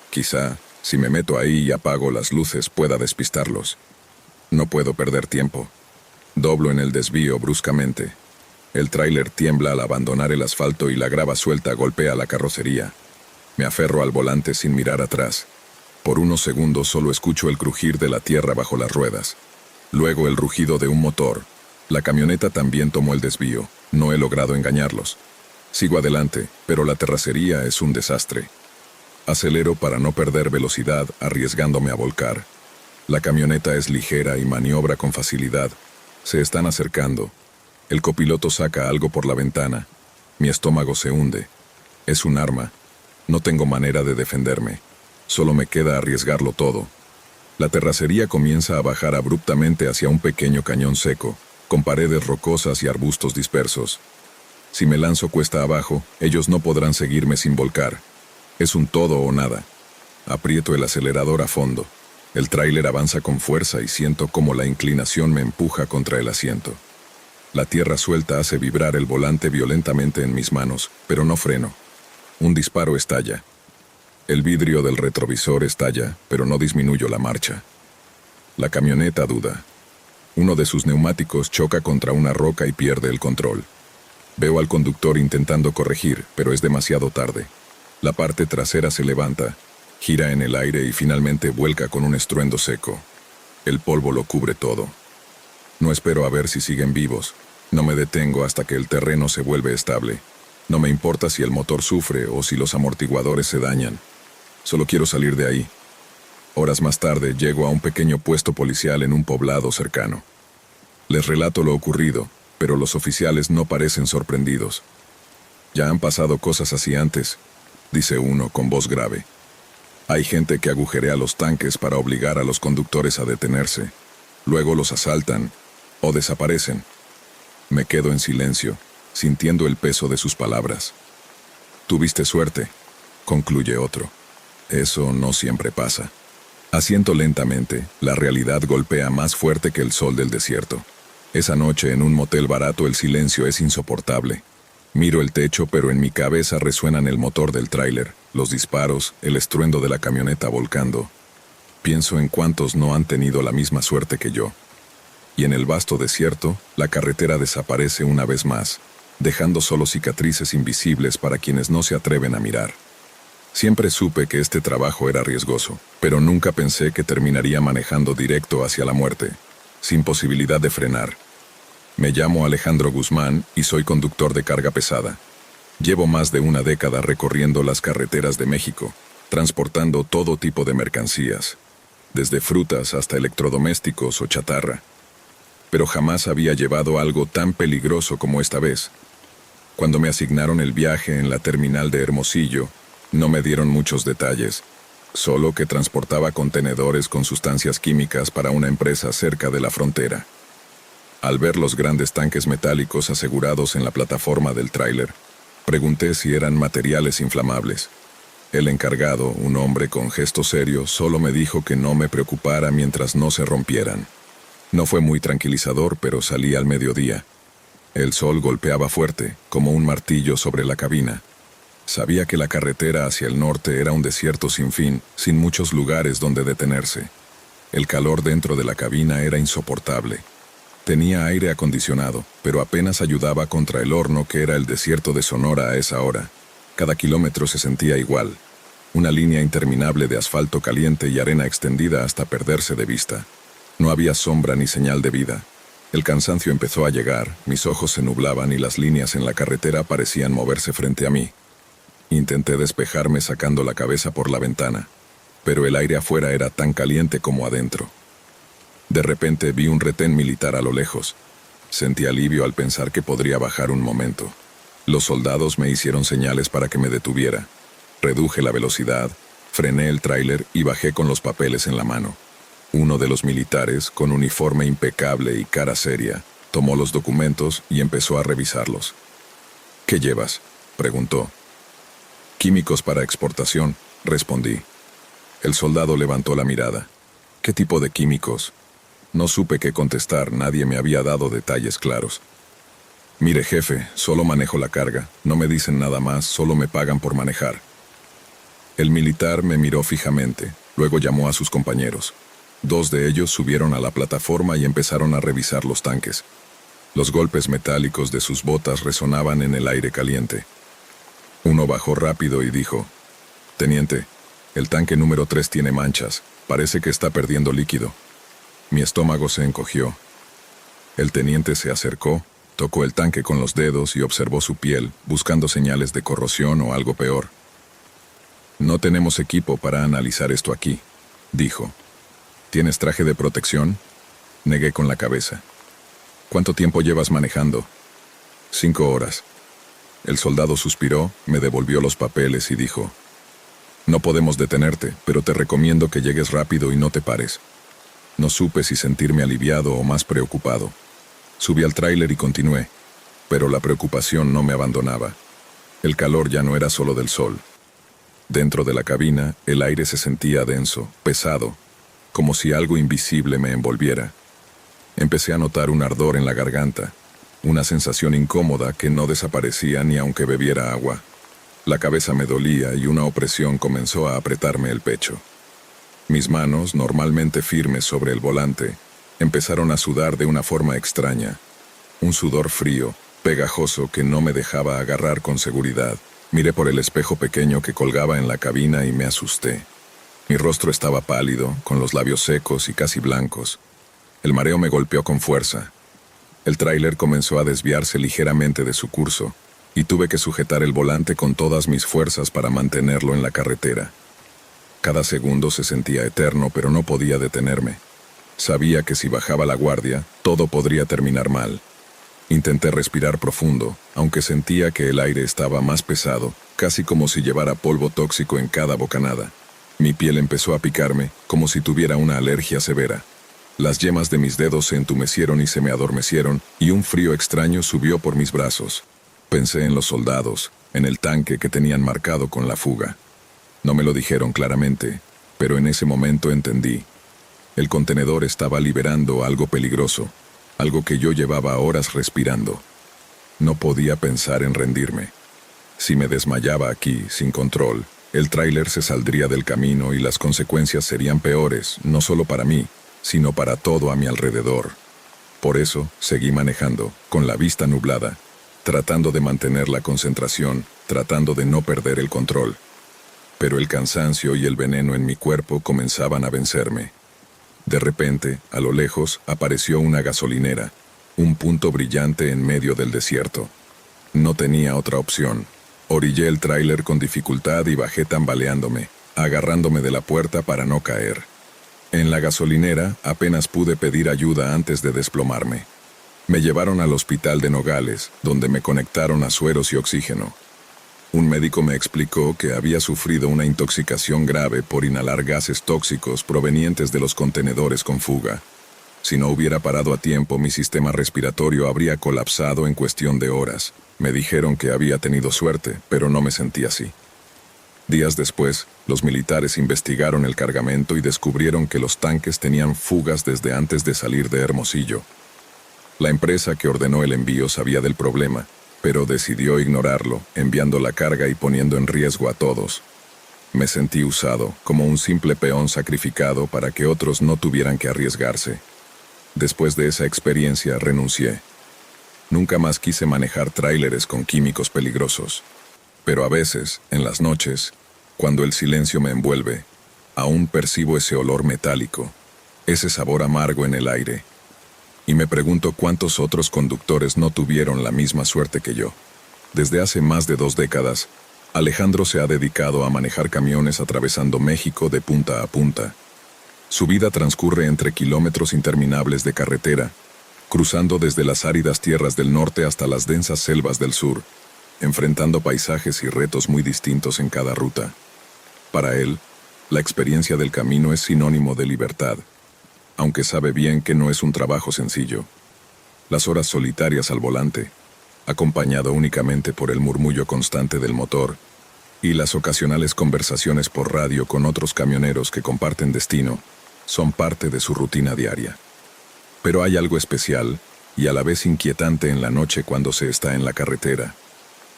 Quizá, si me meto ahí y apago las luces, pueda despistarlos. No puedo perder tiempo. Doblo en el desvío bruscamente. El tráiler tiembla al abandonar el asfalto y la grava suelta golpea la carrocería. Me aferro al volante sin mirar atrás. Por unos segundos solo escucho el crujir de la tierra bajo las ruedas. Luego el rugido de un motor. La camioneta también tomó el desvío. No he logrado engañarlos. Sigo adelante, pero la terracería es un desastre. Acelero para no perder velocidad, arriesgándome a volcar. La camioneta es ligera y maniobra con facilidad. Se están acercando. El copiloto saca algo por la ventana. Mi estómago se hunde. Es un arma. No tengo manera de defenderme. Solo me queda arriesgarlo todo. La terracería comienza a bajar abruptamente hacia un pequeño cañón seco, con paredes rocosas y arbustos dispersos. Si me lanzo cuesta abajo, ellos no podrán seguirme sin volcar. Es un todo o nada. Aprieto el acelerador a fondo. El tráiler avanza con fuerza y siento cómo la inclinación me empuja contra el asiento. La tierra suelta hace vibrar el volante violentamente en mis manos, pero no freno. Un disparo estalla. El vidrio del retrovisor estalla, pero no disminuyo la marcha. La camioneta duda. Uno de sus neumáticos choca contra una roca y pierde el control. Veo al conductor intentando corregir, pero es demasiado tarde. La parte trasera se levanta, gira en el aire y finalmente vuelca con un estruendo seco. El polvo lo cubre todo. No espero a ver si siguen vivos. No me detengo hasta que el terreno se vuelve estable. No me importa si el motor sufre o si los amortiguadores se dañan. Solo quiero salir de ahí. Horas más tarde llego a un pequeño puesto policial en un poblado cercano. Les relato lo ocurrido, pero los oficiales no parecen sorprendidos. Ya han pasado cosas así antes, dice uno con voz grave. Hay gente que agujerea los tanques para obligar a los conductores a detenerse. Luego los asaltan o desaparecen. Me quedo en silencio, sintiendo el peso de sus palabras. Tuviste suerte, concluye otro. Eso no siempre pasa. Asiento lentamente, la realidad golpea más fuerte que el sol del desierto. Esa noche en un motel barato el silencio es insoportable. Miro el techo, pero en mi cabeza resuenan el motor del tráiler, los disparos, el estruendo de la camioneta volcando. Pienso en cuántos no han tenido la misma suerte que yo. Y en el vasto desierto, la carretera desaparece una vez más, dejando solo cicatrices invisibles para quienes no se atreven a mirar. Siempre supe que este trabajo era riesgoso, pero nunca pensé que terminaría manejando directo hacia la muerte, sin posibilidad de frenar. Me llamo Alejandro Guzmán y soy conductor de carga pesada. Llevo más de una década recorriendo las carreteras de México, transportando todo tipo de mercancías, desde frutas hasta electrodomésticos o chatarra. Pero jamás había llevado algo tan peligroso como esta vez. Cuando me asignaron el viaje en la terminal de Hermosillo, no me dieron muchos detalles, solo que transportaba contenedores con sustancias químicas para una empresa cerca de la frontera. Al ver los grandes tanques metálicos asegurados en la plataforma del tráiler, pregunté si eran materiales inflamables. El encargado, un hombre con gesto serio, solo me dijo que no me preocupara mientras no se rompieran. No fue muy tranquilizador, pero salí al mediodía. El sol golpeaba fuerte, como un martillo sobre la cabina. Sabía que la carretera hacia el norte era un desierto sin fin, sin muchos lugares donde detenerse. El calor dentro de la cabina era insoportable. Tenía aire acondicionado, pero apenas ayudaba contra el horno que era el desierto de Sonora a esa hora. Cada kilómetro se sentía igual. Una línea interminable de asfalto caliente y arena extendida hasta perderse de vista. No había sombra ni señal de vida. El cansancio empezó a llegar, mis ojos se nublaban y las líneas en la carretera parecían moverse frente a mí. Intenté despejarme sacando la cabeza por la ventana, pero el aire afuera era tan caliente como adentro. De repente vi un retén militar a lo lejos. Sentí alivio al pensar que podría bajar un momento. Los soldados me hicieron señales para que me detuviera. Reduje la velocidad, frené el tráiler y bajé con los papeles en la mano. Uno de los militares, con uniforme impecable y cara seria, tomó los documentos y empezó a revisarlos. ¿Qué llevas?, preguntó. Químicos para exportación, respondí. El soldado levantó la mirada. ¿Qué tipo de químicos? No supe qué contestar, nadie me había dado detalles claros. Mire, jefe, solo manejo la carga, no me dicen nada más, solo me pagan por manejar. El militar me miró fijamente, luego llamó a sus compañeros. 2 de ellos subieron a la plataforma y empezaron a revisar los tanques. Los golpes metálicos de sus botas resonaban en el aire caliente. Uno bajó rápido y dijo: «Teniente, el tanque número 3 tiene manchas, parece que está perdiendo líquido». Mi estómago se encogió. El teniente se acercó, tocó el tanque con los dedos y observó su piel, buscando señales de corrosión o algo peor. «No tenemos equipo para analizar esto aquí», dijo. «¿Tienes traje de protección?». Negué con la cabeza. «¿Cuánto tiempo llevas manejando?». 5 horas. El soldado suspiró, me devolvió los papeles y dijo: «No podemos detenerte, pero te recomiendo que llegues rápido y no te pares». No supe si sentirme aliviado o más preocupado. Subí al tráiler y continué, pero la preocupación no me abandonaba. El calor ya no era solo del sol. Dentro de la cabina, el aire se sentía denso, pesado, como si algo invisible me envolviera. Empecé a notar un ardor en la garganta, una sensación incómoda que no desaparecía ni aunque bebiera agua. La cabeza me dolía y una opresión comenzó a apretarme el pecho. Mis manos, normalmente firmes sobre el volante, empezaron a sudar de una forma extraña. Un sudor frío, pegajoso que no me dejaba agarrar con seguridad. Miré por el espejo pequeño que colgaba en la cabina y me asusté. Mi rostro estaba pálido, con los labios secos y casi blancos. El mareo me golpeó con fuerza. El tráiler comenzó a desviarse ligeramente de su curso, y tuve que sujetar el volante con todas mis fuerzas para mantenerlo en la carretera. Cada segundo se sentía eterno, pero no podía detenerme. Sabía que si bajaba la guardia, todo podría terminar mal. Intenté respirar profundo, aunque sentía que el aire estaba más pesado, casi como si llevara polvo tóxico en cada bocanada. Mi piel empezó a picarme, como si tuviera una alergia severa. Las yemas de mis dedos se entumecieron y se me adormecieron, y un frío extraño subió por mis brazos. Pensé en los soldados, en el tanque que tenían marcado con la fuga. No me lo dijeron claramente, pero en ese momento entendí. El contenedor estaba liberando algo peligroso, algo que yo llevaba horas respirando. No podía pensar en rendirme. Si me desmayaba aquí, sin control, el tráiler se saldría del camino y las consecuencias serían peores, no solo para mí, sino para todo a mi alrededor. Por eso, seguí manejando, con la vista nublada, tratando de mantener la concentración, tratando de no perder el control. Pero el cansancio y el veneno en mi cuerpo comenzaban a vencerme. De repente, a lo lejos, apareció una gasolinera, un punto brillante en medio del desierto. No tenía otra opción. Orillé el tráiler con dificultad y bajé tambaleándome, agarrándome de la puerta para no caer. En la gasolinera apenas pude pedir ayuda antes de desplomarme. Me llevaron al hospital de Nogales, donde me conectaron a sueros y oxígeno. Un médico me explicó que había sufrido una intoxicación grave por inhalar gases tóxicos provenientes de los contenedores con fuga. Si no hubiera parado a tiempo, mi sistema respiratorio habría colapsado en cuestión de horas. Me dijeron que había tenido suerte, pero no me sentí así. Días después, los militares investigaron el cargamento y descubrieron que los tanques tenían fugas desde antes de salir de Hermosillo. La empresa que ordenó el envío sabía del problema, pero decidió ignorarlo, enviando la carga y poniendo en riesgo a todos. Me sentí usado, como un simple peón sacrificado para que otros no tuvieran que arriesgarse. Después de esa experiencia, renuncié. Nunca más quise manejar tráileres con químicos peligrosos. Pero a veces, en las noches, cuando el silencio me envuelve, aún percibo ese olor metálico, ese sabor amargo en el aire. Y me pregunto cuántos otros conductores no tuvieron la misma suerte que yo. Desde hace más de 2 décadas, Alejandro se ha dedicado a manejar camiones atravesando México de punta a punta. Su vida transcurre entre kilómetros interminables de carretera, cruzando desde las áridas tierras del norte hasta las densas selvas del sur, enfrentando paisajes y retos muy distintos en cada ruta. Para él, la experiencia del camino es sinónimo de libertad, aunque sabe bien que no es un trabajo sencillo. Las horas solitarias al volante, acompañado únicamente por el murmullo constante del motor, y las ocasionales conversaciones por radio con otros camioneros que comparten destino, son parte de su rutina diaria. Pero hay algo especial, y a la vez inquietante en la noche cuando se está en la carretera.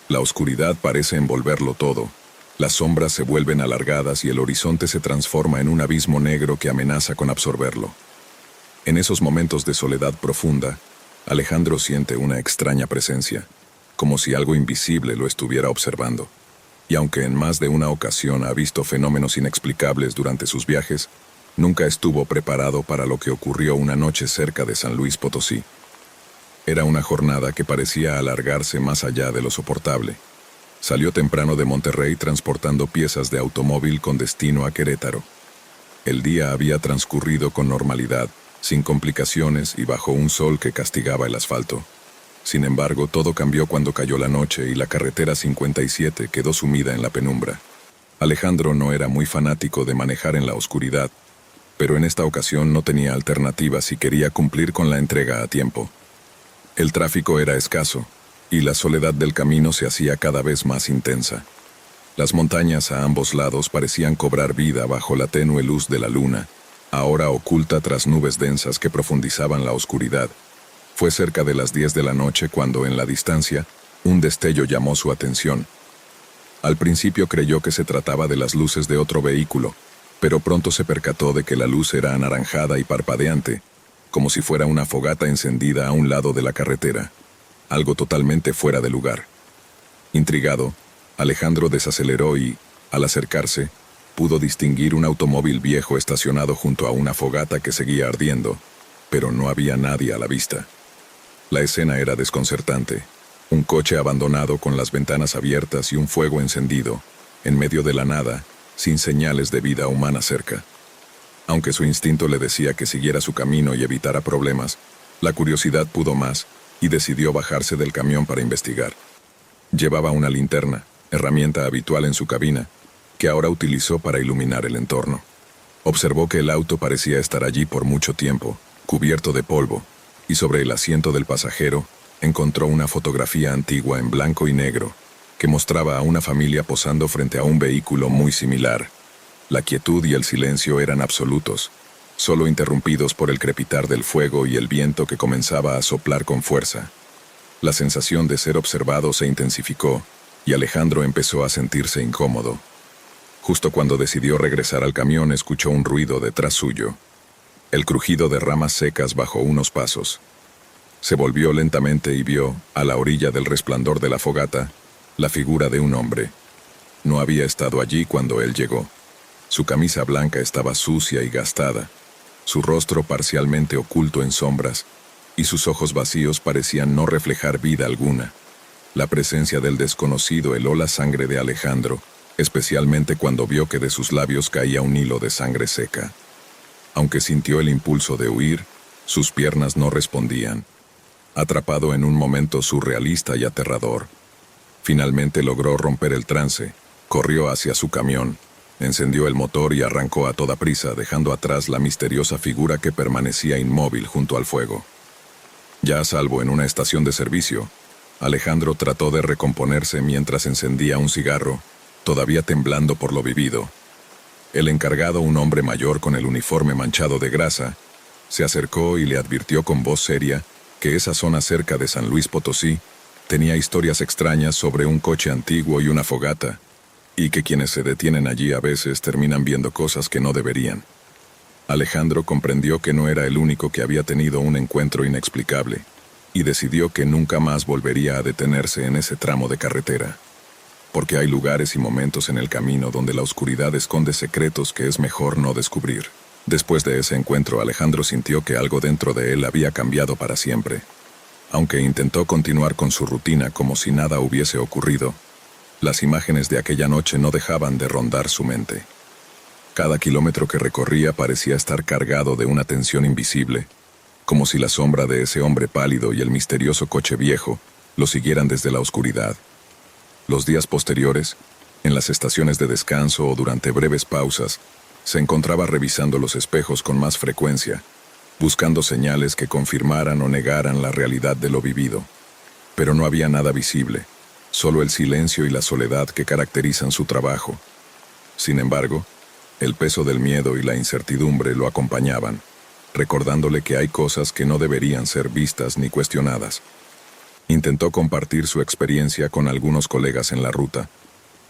La oscuridad parece envolverlo todo. Las sombras se vuelven alargadas y el horizonte se transforma en un abismo negro que amenaza con absorberlo. En esos momentos de soledad profunda, Alejandro siente una extraña presencia, como si algo invisible lo estuviera observando. Y aunque en más de una ocasión ha visto fenómenos inexplicables durante sus viajes, nunca estuvo preparado para lo que ocurrió una noche cerca de San Luis Potosí. Era una jornada que parecía alargarse más allá de lo soportable. Salió temprano de Monterrey transportando piezas de automóvil con destino a Querétaro. El día había transcurrido con normalidad, sin complicaciones y bajo un sol que castigaba el asfalto. Sin embargo, todo cambió cuando cayó la noche y la carretera 57 quedó sumida en la penumbra. Alejandro no era muy fanático de manejar en la oscuridad, pero en esta ocasión no tenía alternativa si quería cumplir con la entrega a tiempo. El tráfico era escaso, y la soledad del camino se hacía cada vez más intensa. Las montañas a ambos lados parecían cobrar vida bajo la tenue luz de la luna, ahora oculta tras nubes densas que profundizaban la oscuridad. Fue cerca de las 10 de la noche cuando, en la distancia, un destello llamó su atención. Al principio creyó que se trataba de las luces de otro vehículo, pero pronto se percató de que la luz era anaranjada y parpadeante, como si fuera una fogata encendida a un lado de la carretera, algo totalmente fuera de lugar. Intrigado, Alejandro desaceleró y, al acercarse, pudo distinguir un automóvil viejo estacionado junto a una fogata que seguía ardiendo, pero no había nadie a la vista. La escena era desconcertante. Un coche abandonado con las ventanas abiertas y un fuego encendido, en medio de la nada, sin señales de vida humana cerca. Aunque su instinto le decía que siguiera su camino y evitara problemas, la curiosidad pudo más y decidió bajarse del camión para investigar. Llevaba una linterna, herramienta habitual en su cabina, que ahora utilizó para iluminar el entorno. Observó que el auto parecía estar allí por mucho tiempo, cubierto de polvo, y sobre el asiento del pasajero encontró una fotografía antigua en blanco y negro que mostraba a una familia posando frente a un vehículo muy similar. La quietud y el silencio eran absolutos, solo interrumpidos por el crepitar del fuego y el viento que comenzaba a soplar con fuerza. La sensación de ser observado se intensificó y Alejandro empezó a sentirse incómodo. Justo cuando decidió regresar al camión, escuchó un ruido detrás suyo. El crujido de ramas secas bajo unos pasos. Se volvió lentamente y vio, a la orilla del resplandor de la fogata, la figura de un hombre. No había estado allí cuando él llegó. Su camisa blanca estaba sucia y gastada, su rostro parcialmente oculto en sombras, y sus ojos vacíos parecían no reflejar vida alguna. La presencia del desconocido heló la sangre de Alejandro, especialmente cuando vio que de sus labios caía un hilo de sangre seca. Aunque sintió el impulso de huir, sus piernas no respondían. Atrapado en un momento surrealista y aterrador, finalmente logró romper el trance, corrió hacia su camión, encendió el motor y arrancó a toda prisa, dejando atrás la misteriosa figura que permanecía inmóvil junto al fuego. Ya a salvo en una estación de servicio, Alejandro trató de recomponerse mientras encendía un cigarro, todavía temblando por lo vivido. El encargado, un hombre mayor con el uniforme manchado de grasa, se acercó y le advirtió con voz seria que esa zona cerca de San Luis Potosí tenía historias extrañas sobre un coche antiguo y una fogata, y que quienes se detienen allí a veces terminan viendo cosas que no deberían. Alejandro comprendió que no era el único que había tenido un encuentro inexplicable, y decidió que nunca más volvería a detenerse en ese tramo de carretera. Porque hay lugares y momentos en el camino donde la oscuridad esconde secretos que es mejor no descubrir. Después de ese encuentro, Alejandro sintió que algo dentro de él había cambiado para siempre. Aunque intentó continuar con su rutina como si nada hubiese ocurrido, las imágenes de aquella noche no dejaban de rondar su mente. Cada kilómetro que recorría parecía estar cargado de una tensión invisible, como si la sombra de ese hombre pálido y el misterioso coche viejo lo siguieran desde la oscuridad. Los días posteriores, en las estaciones de descanso o durante breves pausas, se encontraba revisando los espejos con más frecuencia, buscando señales que confirmaran o negaran la realidad de lo vivido. Pero no había nada visible, solo el silencio y la soledad que caracterizan su trabajo. Sin embargo, el peso del miedo y la incertidumbre lo acompañaban, recordándole que hay cosas que no deberían ser vistas ni cuestionadas. Intentó compartir su experiencia con algunos colegas en la ruta,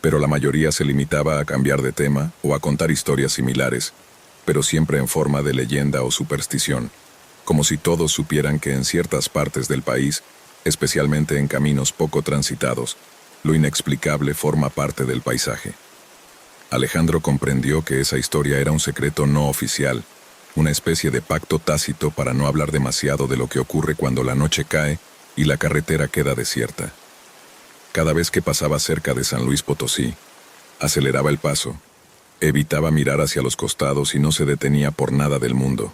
pero la mayoría se limitaba a cambiar de tema o a contar historias similares, pero siempre en forma de leyenda o superstición, como si todos supieran que en ciertas partes del país, especialmente en caminos poco transitados, lo inexplicable forma parte del paisaje. Alejandro comprendió que esa historia era un secreto no oficial, una especie de pacto tácito para no hablar demasiado de lo que ocurre cuando la noche cae y la carretera queda desierta. Cada vez que pasaba cerca de San Luis Potosí, aceleraba el paso, evitaba mirar hacia los costados y no se detenía por nada del mundo.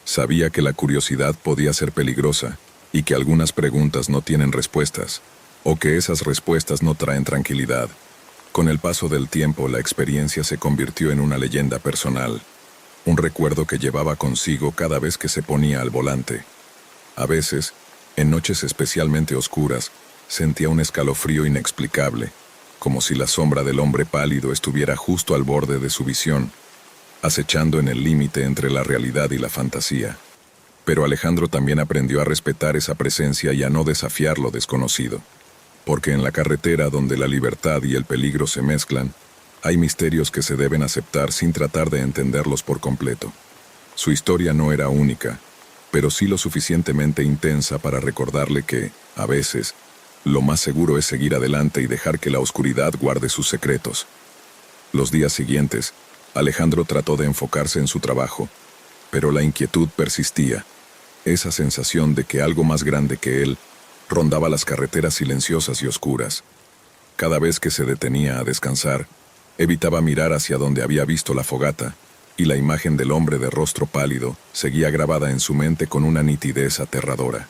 Sabía que la curiosidad podía ser peligrosa y que algunas preguntas no tienen respuestas, o que esas respuestas no traen tranquilidad. Con el paso del tiempo, la experiencia se convirtió en una leyenda personal, un recuerdo que llevaba consigo cada vez que se ponía al volante. A veces, en noches especialmente oscuras, sentía un escalofrío inexplicable, como si la sombra del hombre pálido estuviera justo al borde de su visión, acechando en el límite entre la realidad y la fantasía. Pero Alejandro también aprendió a respetar esa presencia y a no desafiar lo desconocido. porque en la carretera donde la libertad y el peligro se mezclan, hay misterios que se deben aceptar sin tratar de entenderlos por completo. Su historia no era única, pero sí lo suficientemente intensa para recordarle que, a veces, lo más seguro es seguir adelante y dejar que la oscuridad guarde sus secretos. Los días siguientes, Alejandro trató de enfocarse en su trabajo, pero la inquietud persistía, esa sensación de que algo más grande que él rondaba las carreteras silenciosas y oscuras. Cada vez que se detenía a descansar, evitaba mirar hacia donde había visto la fogata, y la imagen del hombre de rostro pálido seguía grabada en su mente con una nitidez aterradora.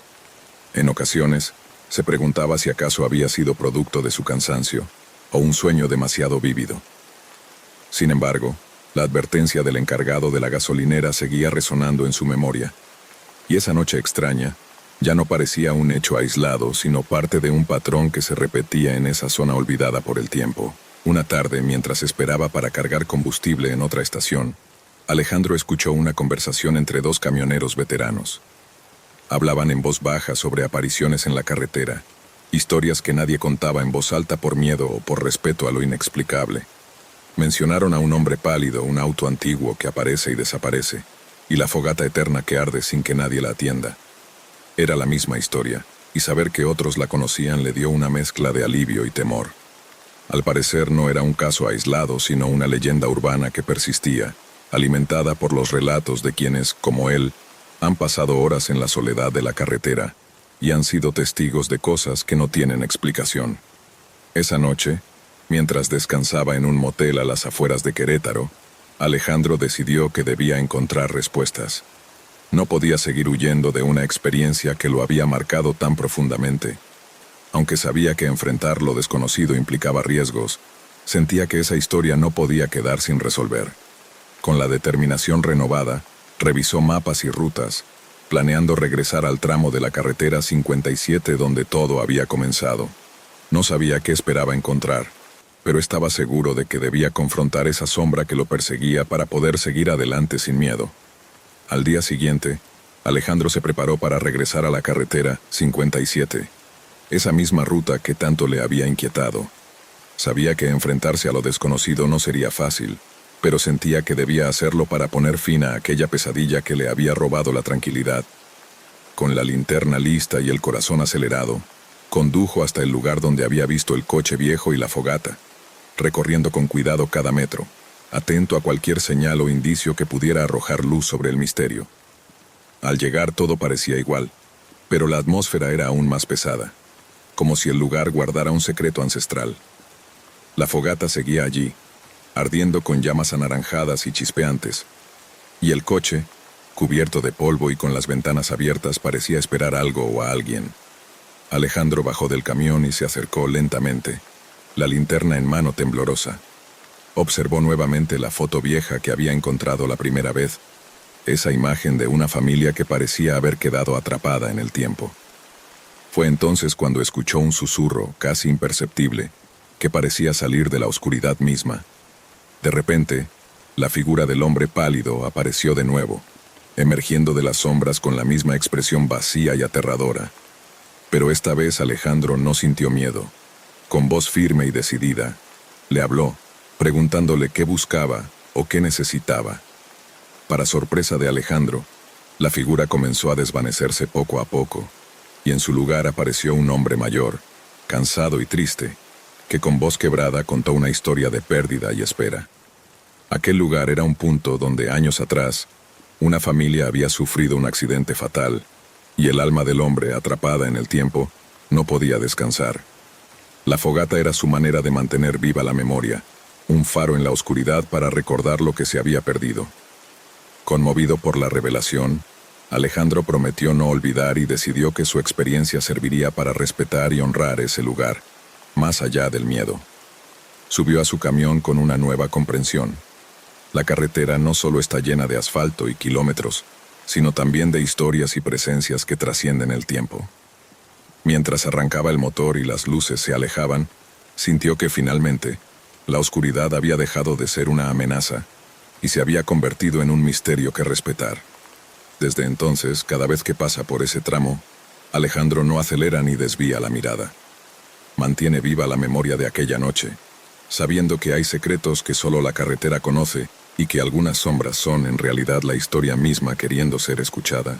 En ocasiones, se preguntaba si acaso había sido producto de su cansancio, o un sueño demasiado vívido. Sin embargo, la advertencia del encargado de la gasolinera seguía resonando en su memoria, y esa noche extraña ya no parecía un hecho aislado, sino parte de un patrón que se repetía en esa zona olvidada por el tiempo. Una tarde, mientras esperaba para cargar combustible en otra estación, Alejandro escuchó una conversación entre dos camioneros veteranos. Hablaban en voz baja sobre apariciones en la carretera, historias que nadie contaba en voz alta por miedo o por respeto a lo inexplicable. Mencionaron a un hombre pálido, un auto antiguo que aparece y desaparece, y la fogata eterna que arde sin que nadie la atienda. Era la misma historia, y saber que otros la conocían le dio una mezcla de alivio y temor. Al parecer no era un caso aislado, sino una leyenda urbana que persistía, alimentada por los relatos de quienes, como él, han pasado horas en la soledad de la carretera y han sido testigos de cosas que no tienen explicación. Esa noche, mientras descansaba en un motel a las afueras de Querétaro, Alejandro decidió que debía encontrar respuestas. No podía seguir huyendo de una experiencia que lo había marcado tan profundamente. Aunque sabía que enfrentar lo desconocido implicaba riesgos, sentía que esa historia no podía quedar sin resolver. Con la determinación renovada, revisó mapas y rutas, planeando regresar al tramo de la carretera 57 donde todo había comenzado. No sabía qué esperaba encontrar, pero estaba seguro de que debía confrontar esa sombra que lo perseguía para poder seguir adelante sin miedo. Al día siguiente, Alejandro se preparó para regresar a la carretera 57, esa misma ruta que tanto le había inquietado. Sabía que enfrentarse a lo desconocido no sería fácil, pero sentía que debía hacerlo para poner fin a aquella pesadilla que le había robado la tranquilidad. Con la linterna lista y el corazón acelerado, condujo hasta el lugar donde había visto el coche viejo y la fogata, recorriendo con cuidado cada metro, atento a cualquier señal o indicio que pudiera arrojar luz sobre el misterio. Al llegar todo parecía igual, pero la atmósfera era aún más pesada, como si el lugar guardara un secreto ancestral. La fogata seguía allí, ardiendo con llamas anaranjadas y chispeantes, y el coche, cubierto de polvo y con las ventanas abiertas, parecía esperar algo o a alguien. Alejandro bajó del camión y se acercó lentamente, la linterna en mano temblorosa. Observó nuevamente la foto vieja que había encontrado la primera vez, esa imagen de una familia que parecía haber quedado atrapada en el tiempo. Fue entonces cuando escuchó un susurro casi imperceptible, que parecía salir de la oscuridad misma. De repente, la figura del hombre pálido apareció de nuevo, emergiendo de las sombras con la misma expresión vacía y aterradora. Pero esta vez Alejandro no sintió miedo. Con voz firme y decidida, le habló, preguntándole qué buscaba o qué necesitaba. Para sorpresa de Alejandro, la figura comenzó a desvanecerse poco a poco, y en su lugar apareció un hombre mayor, cansado y triste, que con voz quebrada contó una historia de pérdida y espera. Aquel lugar era un punto donde años atrás, una familia había sufrido un accidente fatal, y el alma del hombre, atrapada en el tiempo, no podía descansar. La fogata era su manera de mantener viva la memoria, un faro en la oscuridad para recordar lo que se había perdido. Conmovido por la revelación, Alejandro prometió no olvidar y decidió que su experiencia serviría para respetar y honrar ese lugar, más allá del miedo. Subió a su camión con una nueva comprensión. La carretera no solo está llena de asfalto y kilómetros, sino también de historias y presencias que trascienden el tiempo. Mientras arrancaba el motor y las luces se alejaban, sintió que finalmente, la oscuridad había dejado de ser una amenaza y se había convertido en un misterio que respetar. Desde entonces, cada vez que pasa por ese tramo, Alejandro no acelera ni desvía la mirada. mantiene viva la memoria de aquella noche, sabiendo que hay secretos que solo la carretera conoce y que algunas sombras son en realidad la historia misma queriendo ser escuchada.